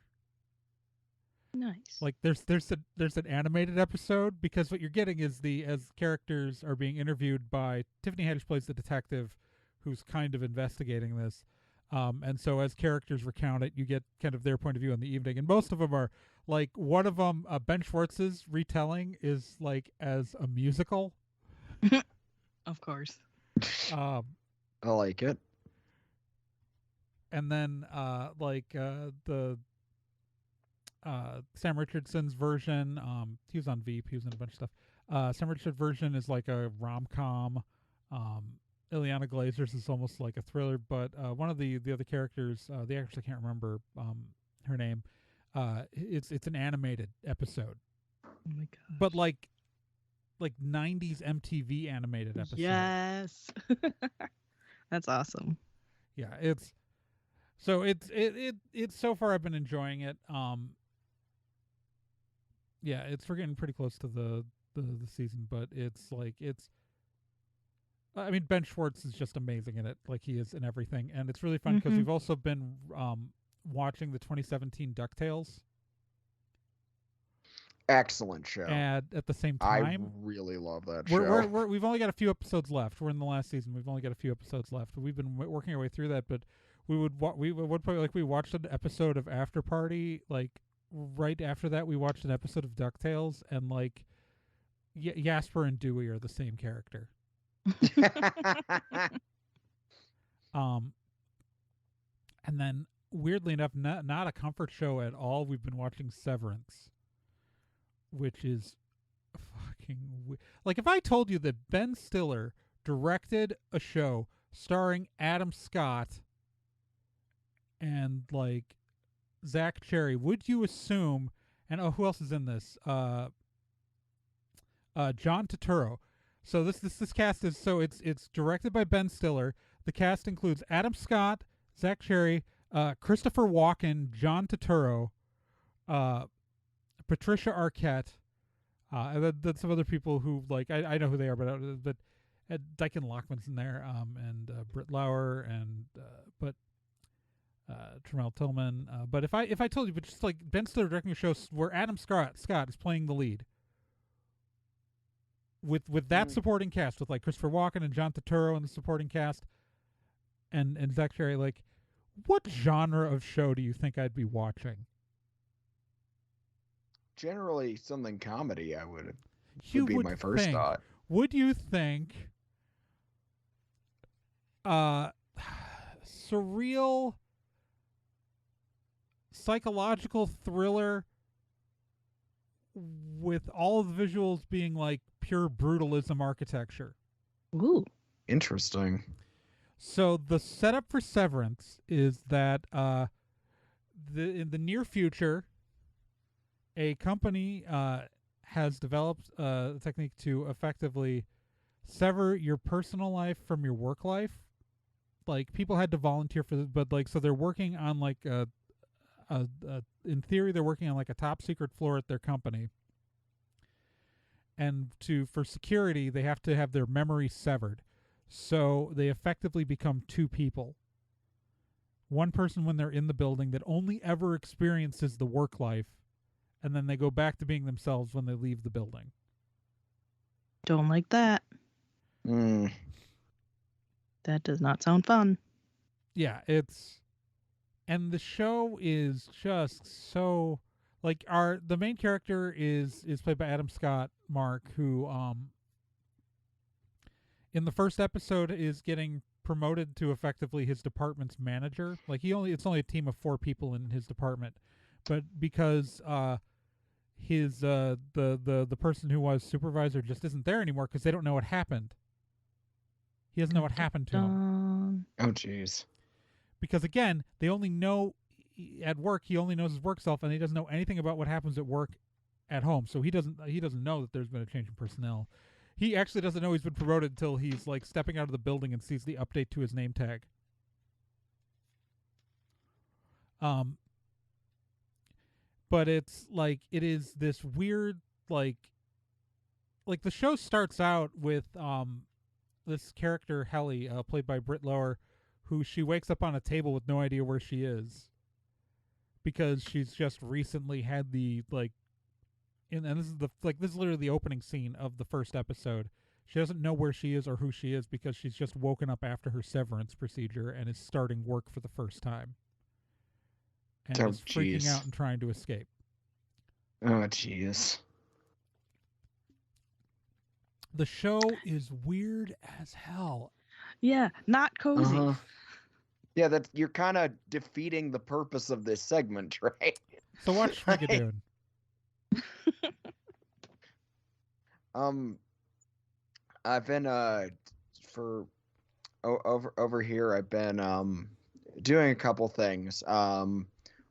Nice. Like there's an animated episode, because what you're getting is as characters are being interviewed by Tiffany Haddish plays the detective who's kind of investigating this. And so as characters recount it, you get kind of their point of view in the evening. And most of them are like, one of them, Ben Schwartz's retelling is like as a musical. Of course. I like it. And then Sam Richardson's version, he was on Veep, he was in a bunch of stuff. Sam Richardson's version is like a rom-com. Ileana Glazer's is almost like a thriller, but one of the other characters, the actress, I can't remember her name. It's an animated episode. Oh my god! But like 90s MTV animated episode. Yes, that's awesome. Yeah, it's so far I've been enjoying it. Yeah, we're getting pretty close to the season, but I mean, Ben Schwartz is just amazing in it, like he is in everything, and it's really fun because we've also been watching the 2017 DuckTales. Excellent show. And at the same time, I really love that show. We've only got a few episodes left. We're in the last season. We've only got a few episodes left. We've been working our way through that, but we watched an episode of After Party, like right after that we watched an episode of DuckTales, and like Jasper and Dewey are the same character. And then weirdly enough, not a comfort show at all, we've been watching Severance, which is fucking like, if I told you that Ben Stiller directed a show starring Adam Scott and like Zach Cherry, would you assume, and who else is in this, John Turturro. So this cast is, so it's directed by Ben Stiller. The cast includes Adam Scott, Zach Cherry, Christopher Walken, John Turturro, Patricia Arquette, and then some other people who, like, I know who they are, but Dyken Lockman's in there, and Britt Lauer, and Tremel Tillman. But if I told you, but just like Ben Stiller directing a show where Adam Scott is playing the lead, with that supporting cast, with like Christopher Walken and John Turturro in the supporting cast, and Zach Cherry, like, what genre of show do you think I'd be watching? Generally, something comedy. Would be my first thought. Would you think surreal psychological thriller with all of the visuals being like pure brutalism architecture? Ooh, interesting. So the setup for Severance is that in the near future, a company has developed a technique to effectively sever your personal life from your work life. Like, people had to volunteer for this, but like, so they're working on like in theory, they're working on like a top secret floor at their company. And for security, they have to have their memory severed. So they effectively become two people. One person when they're in the building that only ever experiences the work life, and then they go back to being themselves when they leave the building. Don't like that. That does not sound fun. Yeah, and the show is just so, like, the main character is played by Adam Scott, Mark, who in the first episode is getting promoted to effectively his department's manager. Like, it's only a team of 4 people in his department, but because the person who was supervisor just isn't there anymore because they don't know what happened. He doesn't know what happened to him. Oh, jeez. Because again, they only know at work he only knows his work self, and he doesn't know anything about what happens at work at home. So he doesn't know that there's been a change in personnel. He actually doesn't know he's been promoted until he's like stepping out of the building and sees the update to his name tag. But it's like it is this weird like the show starts out with this character Helly, played by Britt Lower, who she wakes up on a table with no idea where she is because she's just recently had the like, and this is this is literally the opening scene of the first episode. She doesn't know where she is or who she is because she's just woken up after her severance procedure and is starting work for the first time. And is freaking out and trying to escape. Oh, jeez. The show is weird as hell. Yeah, not cozy. Yeah, you're kind of defeating the purpose of this segment, right? So watch Schmigadoon. I've been over here. I've been doing a couple things.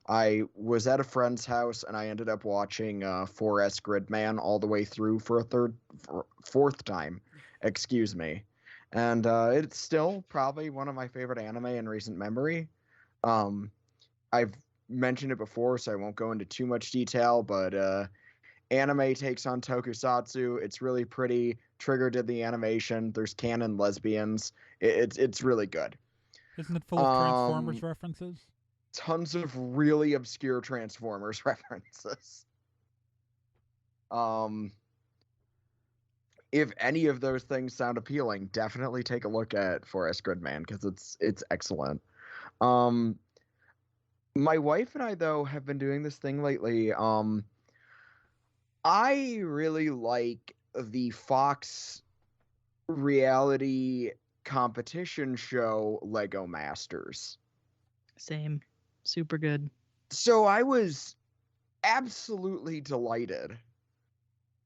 I was at a friend's house and I ended up watching 4S Gridman all the way through for a fourth time. Excuse me. And it's still probably one of my favorite anime in recent memory. I've mentioned it before, so I won't go into too much detail, but anime takes on tokusatsu. It's really pretty. Trigger did the animation. There's canon lesbians. It's really good. Isn't it full of Transformers references? Tons of really obscure Transformers references. If any of those things sound appealing, definitely take a look at 4S Gridman because it's excellent. My wife and I, though, have been doing this thing lately. I really like the Fox reality competition show Lego Masters. Same. Super good. So I was absolutely delighted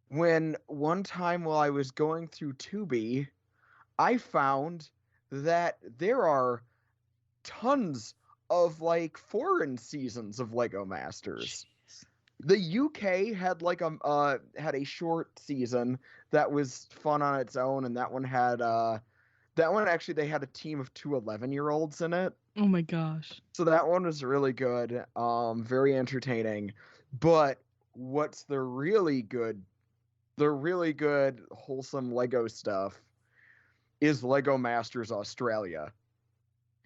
when one time while I was going through Tubi, I found that there are tons of like foreign seasons of Lego Masters. Jeez. The UK had like had a short season that was fun on its own, and that one actually they had a team of 2 11-year-olds in it. Oh my gosh. So that one was really good, very entertaining. But what's the really good wholesome Lego stuff is Lego Masters Australia.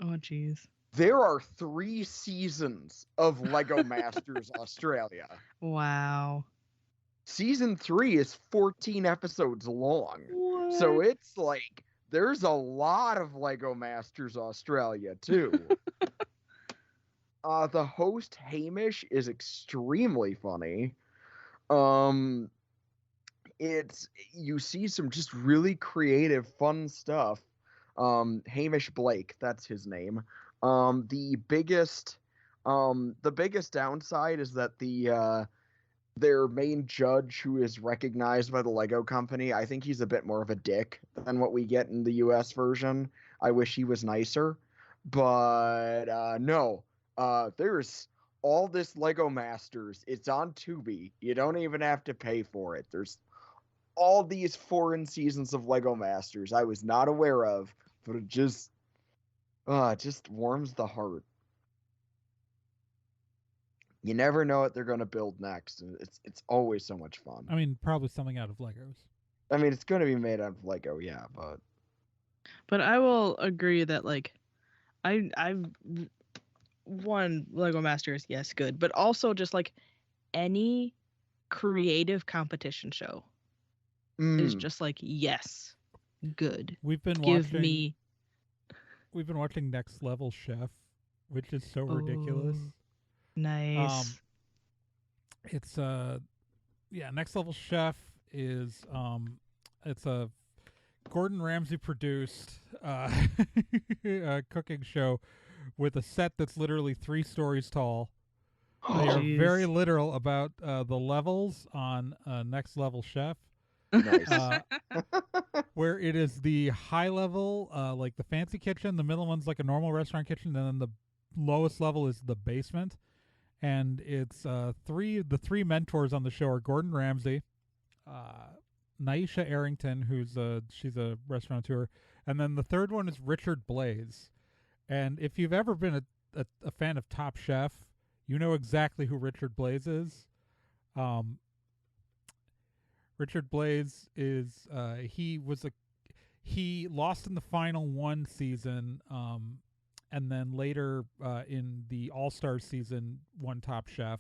Oh jeez. There are 3 seasons of Lego Masters Australia. Wow. Season 3 is 14 episodes long. What? So it's like there's a lot of Lego Masters Australia too. The host Hamish is extremely funny. You see some just really creative, fun stuff. Hamish Blake, that's his name. The biggest downside is that their main judge, who is recognized by the Lego company, I think he's a bit more of a dick than what we get in the US version. I wish he was nicer. But no, there's all this Lego Masters. It's on Tubi. You don't even have to pay for it. There's all these foreign seasons of Lego Masters I was not aware of, but it just warms the heart. You never know what they're going to build next, and it's always so much fun. I mean, probably something out of Legos. I mean, it's going to be made out of Lego, yeah, but... But I will agree that, like, I've... One, Lego Masters, yes, good. But also just, like, any creative competition show is just like, yes, good. We've been watching Next Level Chef, which is so ridiculous. Nice. It's Next Level Chef is it's a Gordon Ramsay produced cooking show with a set that's literally 3 stories tall. They are very literal about the levels on Next Level Chef. Nice. Where it is the high level, like the fancy kitchen, the middle one's like a normal restaurant kitchen, and then the lowest level is the basement, and it's the three mentors on the show are Gordon Ramsay, Naisha Arrington, she's a restaurateur, and then the third one is Richard Blaze. And if you've ever been a fan of Top Chef, you know exactly who Richard Blaze is. Richard Blaze is he lost in the final one season, and then later in the All-Star season won Top Chef.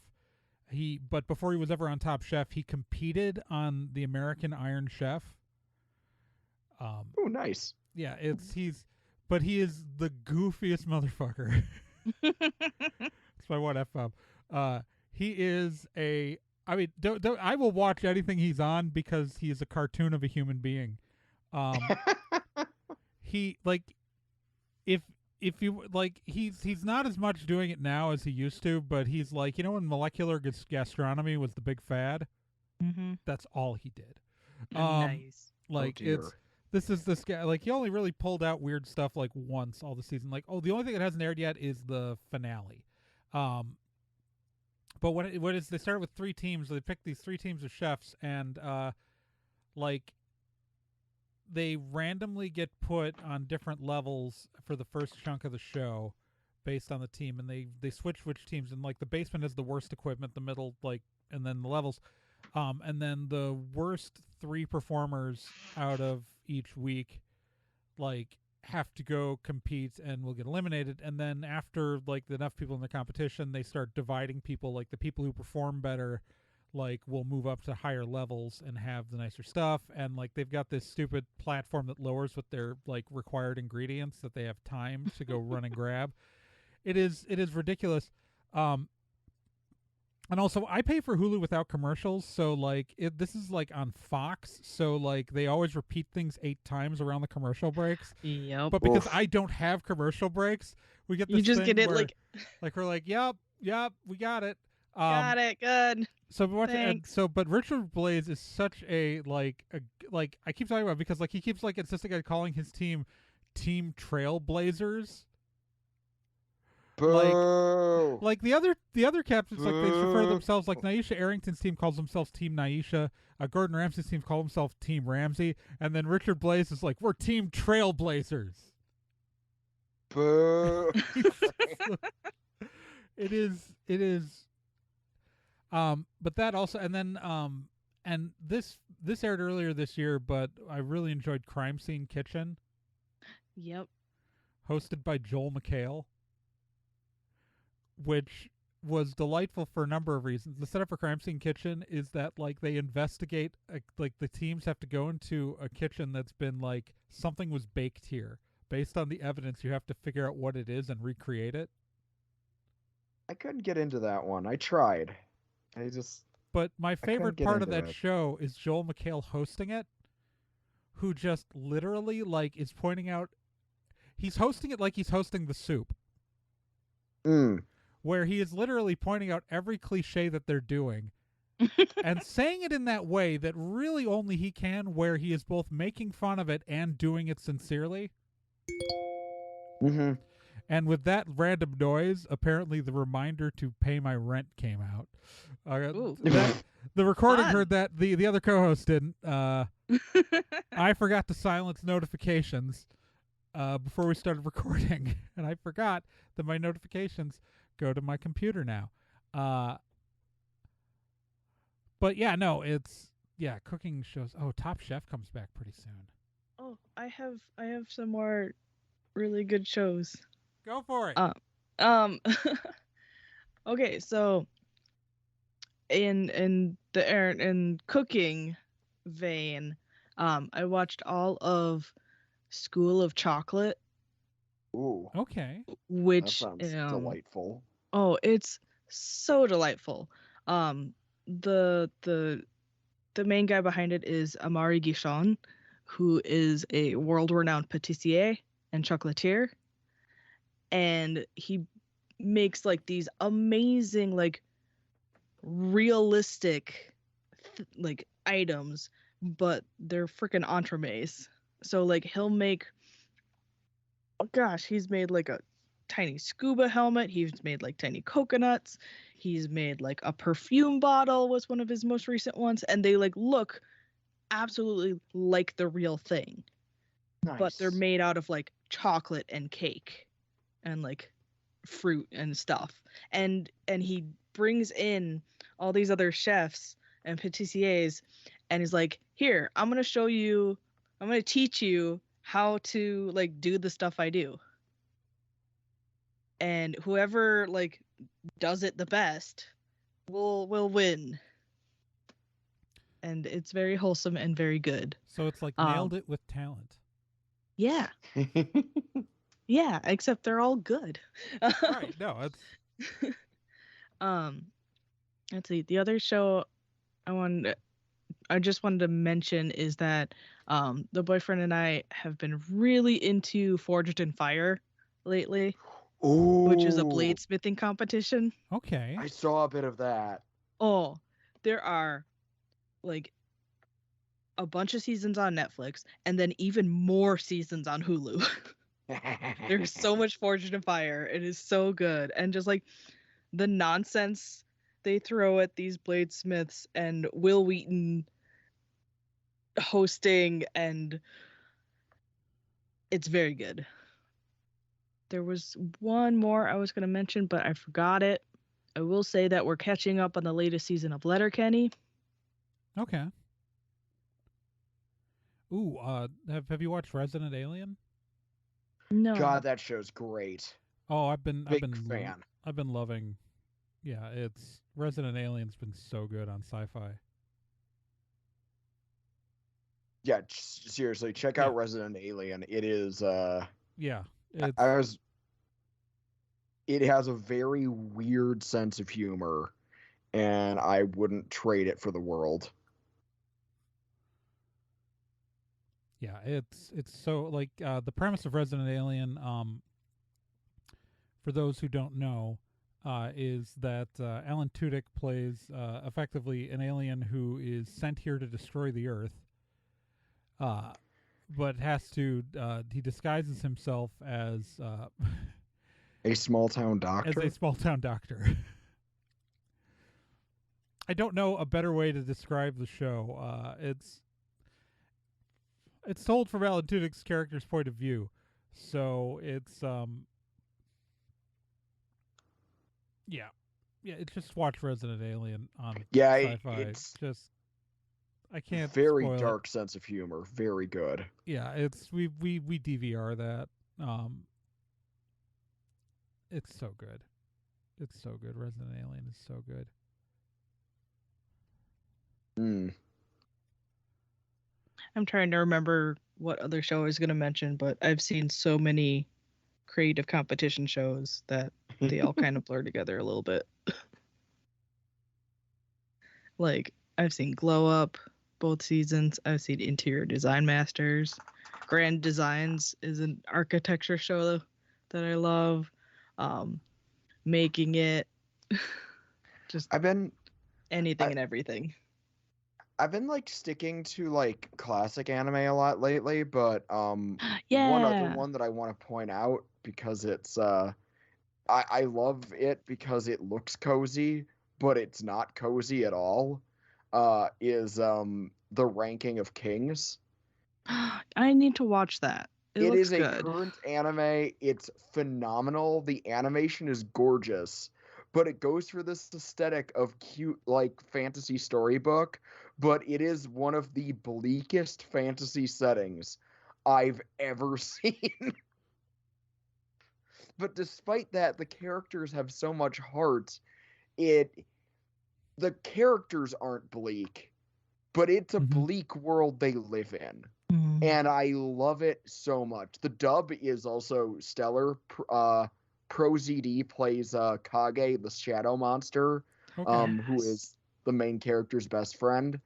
But before he was ever on Top Chef, he competed on the American Iron Chef. Oh, nice. Yeah, he is the goofiest motherfucker. It's my one F-bomb. He is I mean, I will watch anything he's on because he is a cartoon of a human being. He if you like, he's not as much doing it now as he used to, but he's like, when molecular gastronomy was the big fad, that's all he did. Nice. Like this guy, like he only really pulled out weird stuff like once all the season. Like, the only thing that hasn't aired yet is the finale. But what is they started with 3 teams. They picked these 3 teams of chefs, and like they randomly get put on different levels for the first chunk of the show based on the team, and they switch which teams. And like the basement has the worst equipment, the middle, and then the levels, and then the worst 3 performers out of each week have to go compete and will get eliminated. And then after enough people in the competition, they start dividing people. Like the people who perform better will move up to higher levels and have the nicer stuff. And they've got this stupid platform that lowers what their required ingredients that they have time to go run and grab. It is ridiculous. And also, I pay for Hulu without commercials, so this is on Fox, so they always repeat things 8 times around the commercial breaks. Yep. But because I don't have commercial breaks, we get this. You just thing get it where, we're like, yep, we got it. Got it, good. So but Richard Blaze is such a I keep talking about it because he keeps insisting on calling his team Team Trailblazers. Boo. Like the other captains, they refer to themselves Naisha Arrington's team calls themselves Team Naisha. Gordon Ramsay's team calls himself Team Ramsay, and then Richard Blaze is we're Team Trailblazers. Boo. It is. But that also, and then and this aired earlier this year, but I really enjoyed Crime Scene Kitchen. Yep. Hosted by Joel McHale, which was delightful for a number of reasons. The setup for Crime Scene Kitchen is that they investigate, the teams have to go into a kitchen that's been something was baked here. Based on the evidence, you have to figure out what it is and recreate it. I couldn't get into that one. I tried. But my favorite part of that show is Joel McHale hosting it, who just literally is pointing out, he's hosting it like he's hosting The Soup. Where he is literally pointing out every cliche that they're doing and saying it in that way that really only he can, where he is both making fun of it and doing it sincerely. Mm-hmm. And with that random noise, apparently the reminder to pay my rent came out. The recording heard that. The other co-host didn't. I forgot to silence notifications before we started recording, and I forgot that my notifications go to my computer now. But yeah, no, it's cooking shows. Oh, Top Chef comes back pretty soon. Oh, I have some more really good shows. Go for it. Okay, so in cooking vein, I watched all of School of Chocolate. Ooh. Okay. Which that sounds delightful. Oh, it's so delightful. The main guy behind it is Amari Guichon, who is a world-renowned patissier and chocolatier, and he makes these amazing realistic items, but they're freaking entremets. So he'll make, oh gosh, he's made a tiny scuba helmet. He's made like tiny coconuts. He's made like a perfume bottle was one of his most recent ones. And they like look absolutely like the real thing. Nice. But they're made out of like chocolate and cake and like fruit and stuff. And he brings in all these other chefs and patissiers and he's like, here, I'm going to teach you how to like do the stuff I do. And whoever like does it the best will win. And it's very wholesome and very good. So it's like nailed it with talent. Yeah. Yeah, except they're all good. Right. No, it's let's see. The other show I just wanted to mention is that the boyfriend and I have been really into Forged in Fire lately. Ooh. Which is a bladesmithing competition. Okay. I saw a bit of that. Oh, there are like a bunch of seasons on Netflix and then even more seasons on Hulu. There's so much Forged in Fire. It is so good. And just like the nonsense they throw at these bladesmiths and Will Wheaton hosting, and it's very good. There was one more I was going to mention, but I forgot it. I will say that we're catching up on the latest season of Letterkenny. Okay. Ooh, have you watched Resident Alien? No. God, that show's great. Oh, I've been fan. I've been loving. Yeah, it's Resident Alien's been so good on Sci-Fi. Yeah, seriously, check out Resident Alien. It is yeah, it has a very weird sense of humor, and I wouldn't trade it for the world. Yeah, it's so like the premise of Resident Alien, for those who don't know, is that Alan Tudyk plays effectively an alien who is sent here to destroy the Earth, but has to he disguises himself as a small town doctor. As a small town doctor. I don't know a better way to describe the show. It's told from Alan Tudyk's character's point of view, so it's yeah. It's just watch Resident Alien on Sci-Fi. It's just I can't. Very dark sense of humor, very good. Yeah, it's we DVR that. It's so good. It's so good. Resident Alien is so good. I'm trying to remember what other show I was going to mention, but I've seen so many creative competition shows that they all kind of blur together a little bit. Like, I've seen Glow Up, both seasons. I've seen Interior Design Masters. Grand Designs is an architecture show that I love. Making It. Just anything and everything. I've been like sticking to like classic anime a lot lately, but one other one that I want to point out because it's I love it because it looks cozy, but it's not cozy at all. Is The Ranking of Kings. I need to watch that. It is a current anime. It's phenomenal. The animation is gorgeous, but it goes for this aesthetic of cute like fantasy storybook, but it is one of the bleakest fantasy settings I've ever seen. But despite that, the characters have so much heart. The characters aren't bleak, but it's a bleak world they live in. And I love it so much. The dub is also stellar. Pro ZD plays Kage, the shadow monster, who is the main character's best friend.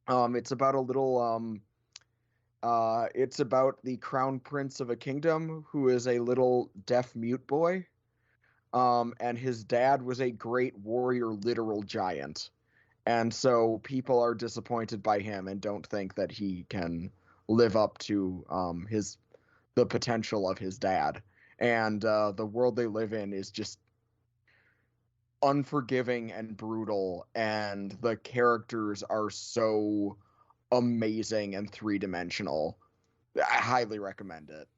It's about a little it's about the crown prince of a kingdom who is a little deaf mute boy. And his dad was a great warrior, literal giant. And so people are disappointed by him and don't think that he can live up to the potential of his dad. and the world they live in is just unforgiving and brutal, and the characters are so amazing and three-dimensional. I highly recommend it.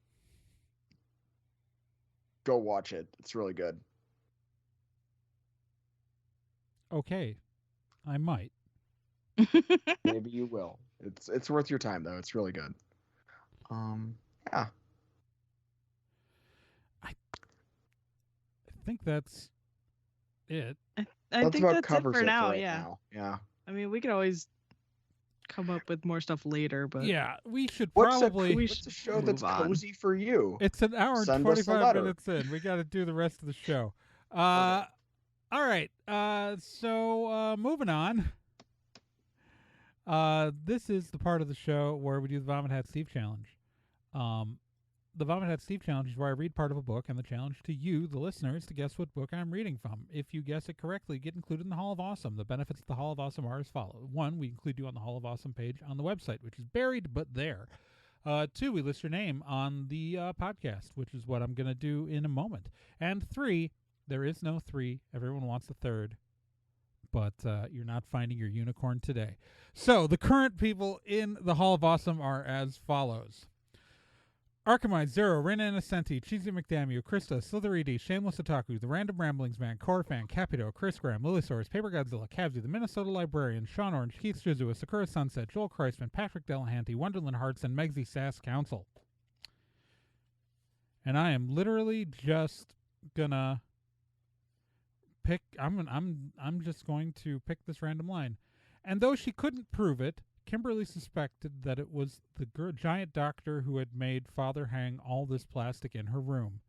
Go watch it. It's really good. Okay. I might. Maybe you will. It's worth your time though. It's really good. Yeah. I think that's it. I think about that's it covers for now. right Yeah. now. Yeah. I mean, we could always come up with more stuff later, but Yeah, we should What's probably. a show that's move on. cozy for you? It's an hour and Send us a 25 letter. minutes in. We got to do the rest of the show. Okay. All right. So moving on. This is the part of the show where we do the Vomit Hat Steve Challenge. The Vomit Hat Steve Challenge is where I read part of a book, and the challenge to you, the listeners, to guess what book I'm reading from. If you guess it correctly, get included in the Hall of Awesome. The benefits of the Hall of Awesome are as follows. 1, we include you on the Hall of Awesome page on the website, which is buried but there. 2, we list your name on the podcast, which is what I'm going to do in a moment. And 3, there is no 3. Everyone wants a third. But you're not finding your unicorn today. So the current people in the Hall of Awesome are as follows. Archimide, Zero, Rena Innocenti, Cheesy McDamio, Krista, Slitheredy, Shameless Otaku, The Random Ramblings Man, Corfan, Capito, Chris Graham, Lillisaurus, Paper Godzilla, Cavsy, The Minnesota Librarian, Sean Orange, Keith Shizua, Sakura Sunset, Joel Kreisman, Patrick Delahanty, Wonderland Hearts, and Megsy Sass Council. And I am literally just gonna pick. I'm just going to pick this random line. And though she couldn't prove it, Kimberly suspected that it was the giant doctor who had made Father hang all this plastic in her room.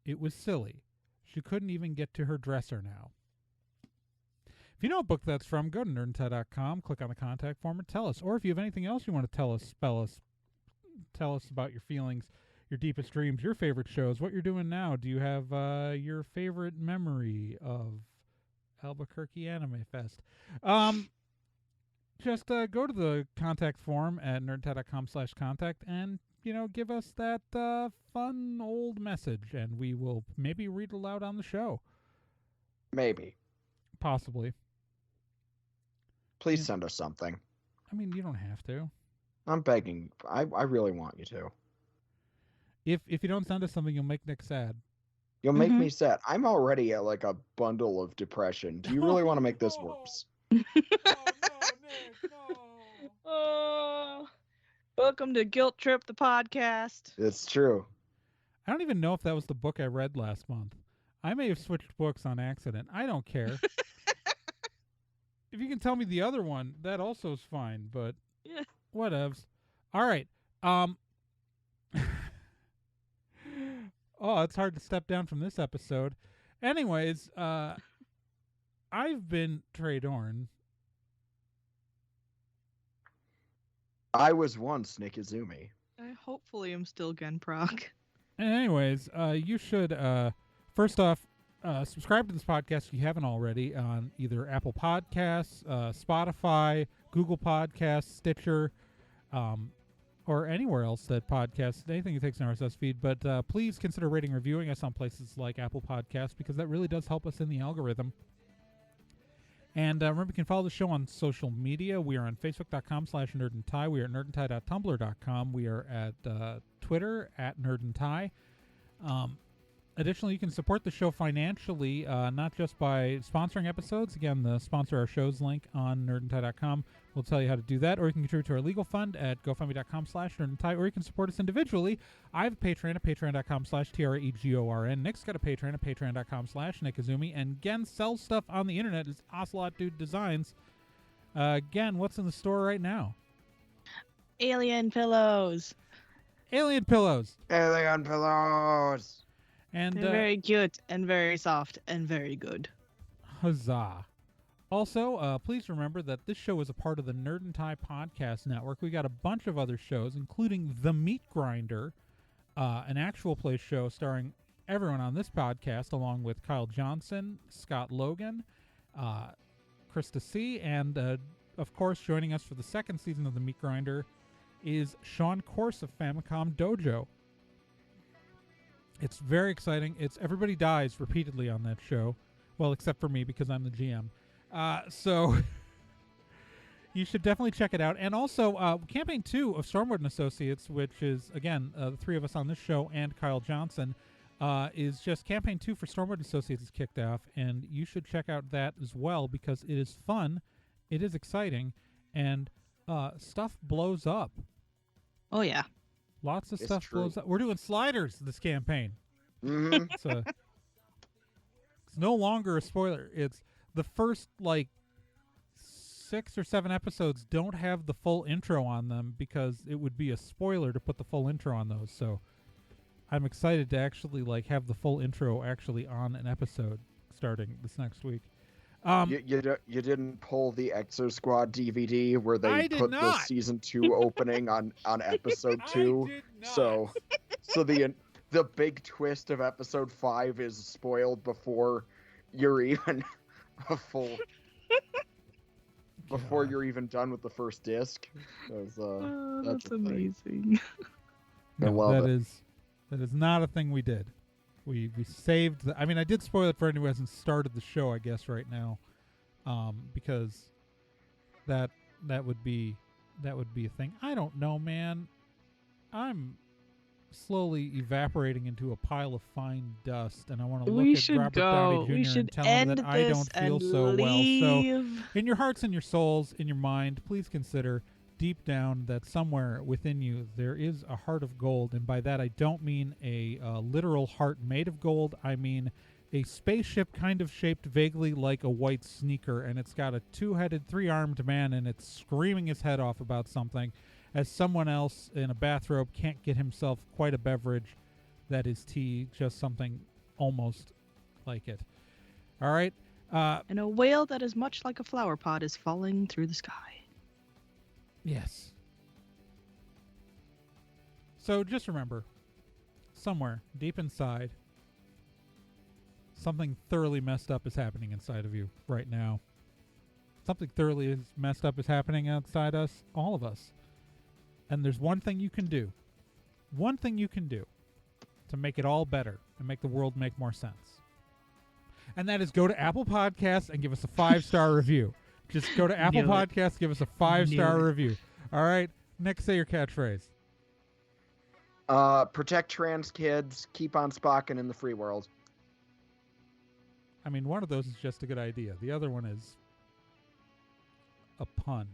It was silly. She couldn't even get to her dresser now. If you know what book that's from, go to nerdandtie.com, click on the contact form, and tell us. Or if you have anything else you want to tell us about your feelings, your deepest dreams, your favorite shows, what you're doing now. Do you have your favorite memory of Albuquerque Anime Fest? Just go to the contact form at nerdtie.com/contact and, give us that fun old message, and we will maybe read aloud on the show. Maybe. Possibly. Please send us something. I mean, you don't have to. I'm begging. I really want you to. If you don't send us something, you'll make Nick sad. You'll make me sad. I'm already at like a bundle of depression. Do you really want to make this worse? Oh, no, Nick, no. Welcome to Guilt Trip, the podcast. It's true. I don't even know if that was the book I read last month. I may have switched books on accident. I don't care. If you can tell me the other one, that also is fine, but yeah. Whatevs. All right. Oh, it's hard to step down from this episode. Anyways, I've been Trey Dorn. I was once Nick Izumi. I hopefully am still Genproc. And anyways, you should, first off, subscribe to this podcast if you haven't already on either Apple Podcasts, Spotify, Google Podcasts, Stitcher, or anywhere else that podcasts, anything that takes an RSS feed. But please consider rating and reviewing us on places like Apple Podcasts, because that really does help us in the algorithm. And remember, you can follow the show on social media. We are on Facebook.com/nerdandtie. We are at nerdandtie.tumblr.com. We are at Twitter at nerdandtie. Additionally, you can support the show financially, not just by sponsoring episodes. Again, the sponsor our shows link on nerdandtie.com will tell you how to do that. Or you can contribute to our legal fund at gofundme.com/nerdandtie. Or you can support us individually. I have a Patreon at patreon.com/TREGORN. Nick's got a Patreon at patreon.com/NickIzumi. And Gen sells stuff on the internet. It's Ocelot Dude Designs. Gen, what's in the store right now? Alien pillows. Alien pillows. Alien pillows. And They're very cute and very soft and very good. Huzzah. Also, please remember that this show is a part of the Nerd and Tie Podcast Network. We got a bunch of other shows, including The Meat Grinder, an actual play show starring everyone on this podcast, along with Kyle Johnson, Scott Logan, Krista C., and, of course, joining us for the second season of The Meat Grinder is Sean Corse of Famicom Dojo. It's very exciting. It's everybody dies repeatedly on that show. Well, except for me because I'm the GM. So you should definitely check it out. And also, Campaign 2 of Stormwood & Associates, which is, again, the three of us on this show and Kyle Johnson, is just Campaign 2 for Stormwood & Associates is kicked off. And you should check out that as well because it is fun, it is exciting, and stuff blows up. Oh, yeah. Lots of It's stuff true. blows up. We're doing sliders this campaign. Mm-hmm. It's no longer a spoiler. It's the first, 6 or 7 episodes don't have the full intro on them because it would be a spoiler to put the full intro on those. So I'm excited to actually have the full intro actually on an episode starting this next week. You didn't pull the Exo Squad DVD where I they did put the not. season 2 opening on episode 2. I did not. So the big twist of episode 5 is spoiled before you're even before God. you're even done with the first disc. That's the thing. amazing. I No, love it. that is not a thing we did. We saved I mean, I did spoil it for anyone who hasn't started the show, I guess, right now, because that would be a thing. I don't know, man. I'm slowly evaporating into a pile of fine dust, and I want to look at Robert Downey Jr. We should and tell him end that I this don't feel and so well. So, leave. in your hearts and your souls, in your mind, please consider deep down that somewhere within you there is a heart of gold, and by that I don't mean a literal heart made of gold. I mean a spaceship kind of shaped vaguely like a white sneaker, and it's got a 2-headed, 3-armed man, and it's screaming his head off about something as someone else in a bathrobe can't get himself quite a beverage that is tea, just something almost like it. All right. And a whale that is much like a flower pot is falling through the sky. Yes. So just remember, somewhere deep inside, something thoroughly messed up is happening inside of you right now. Something thoroughly messed up is happening outside us, all of us. And there's one thing you can do. One thing you can do to make it all better and make the world make more sense. And that is go to Apple Podcasts and give us a 5-star review. Just go to Apple Knew it. Podcasts, give us a 5-star Knew it. review. All right. Nick, say your catchphrase. Protect trans kids. Keep on Spocking in the free world. I mean, one of those is just a good idea. The other one is a pun.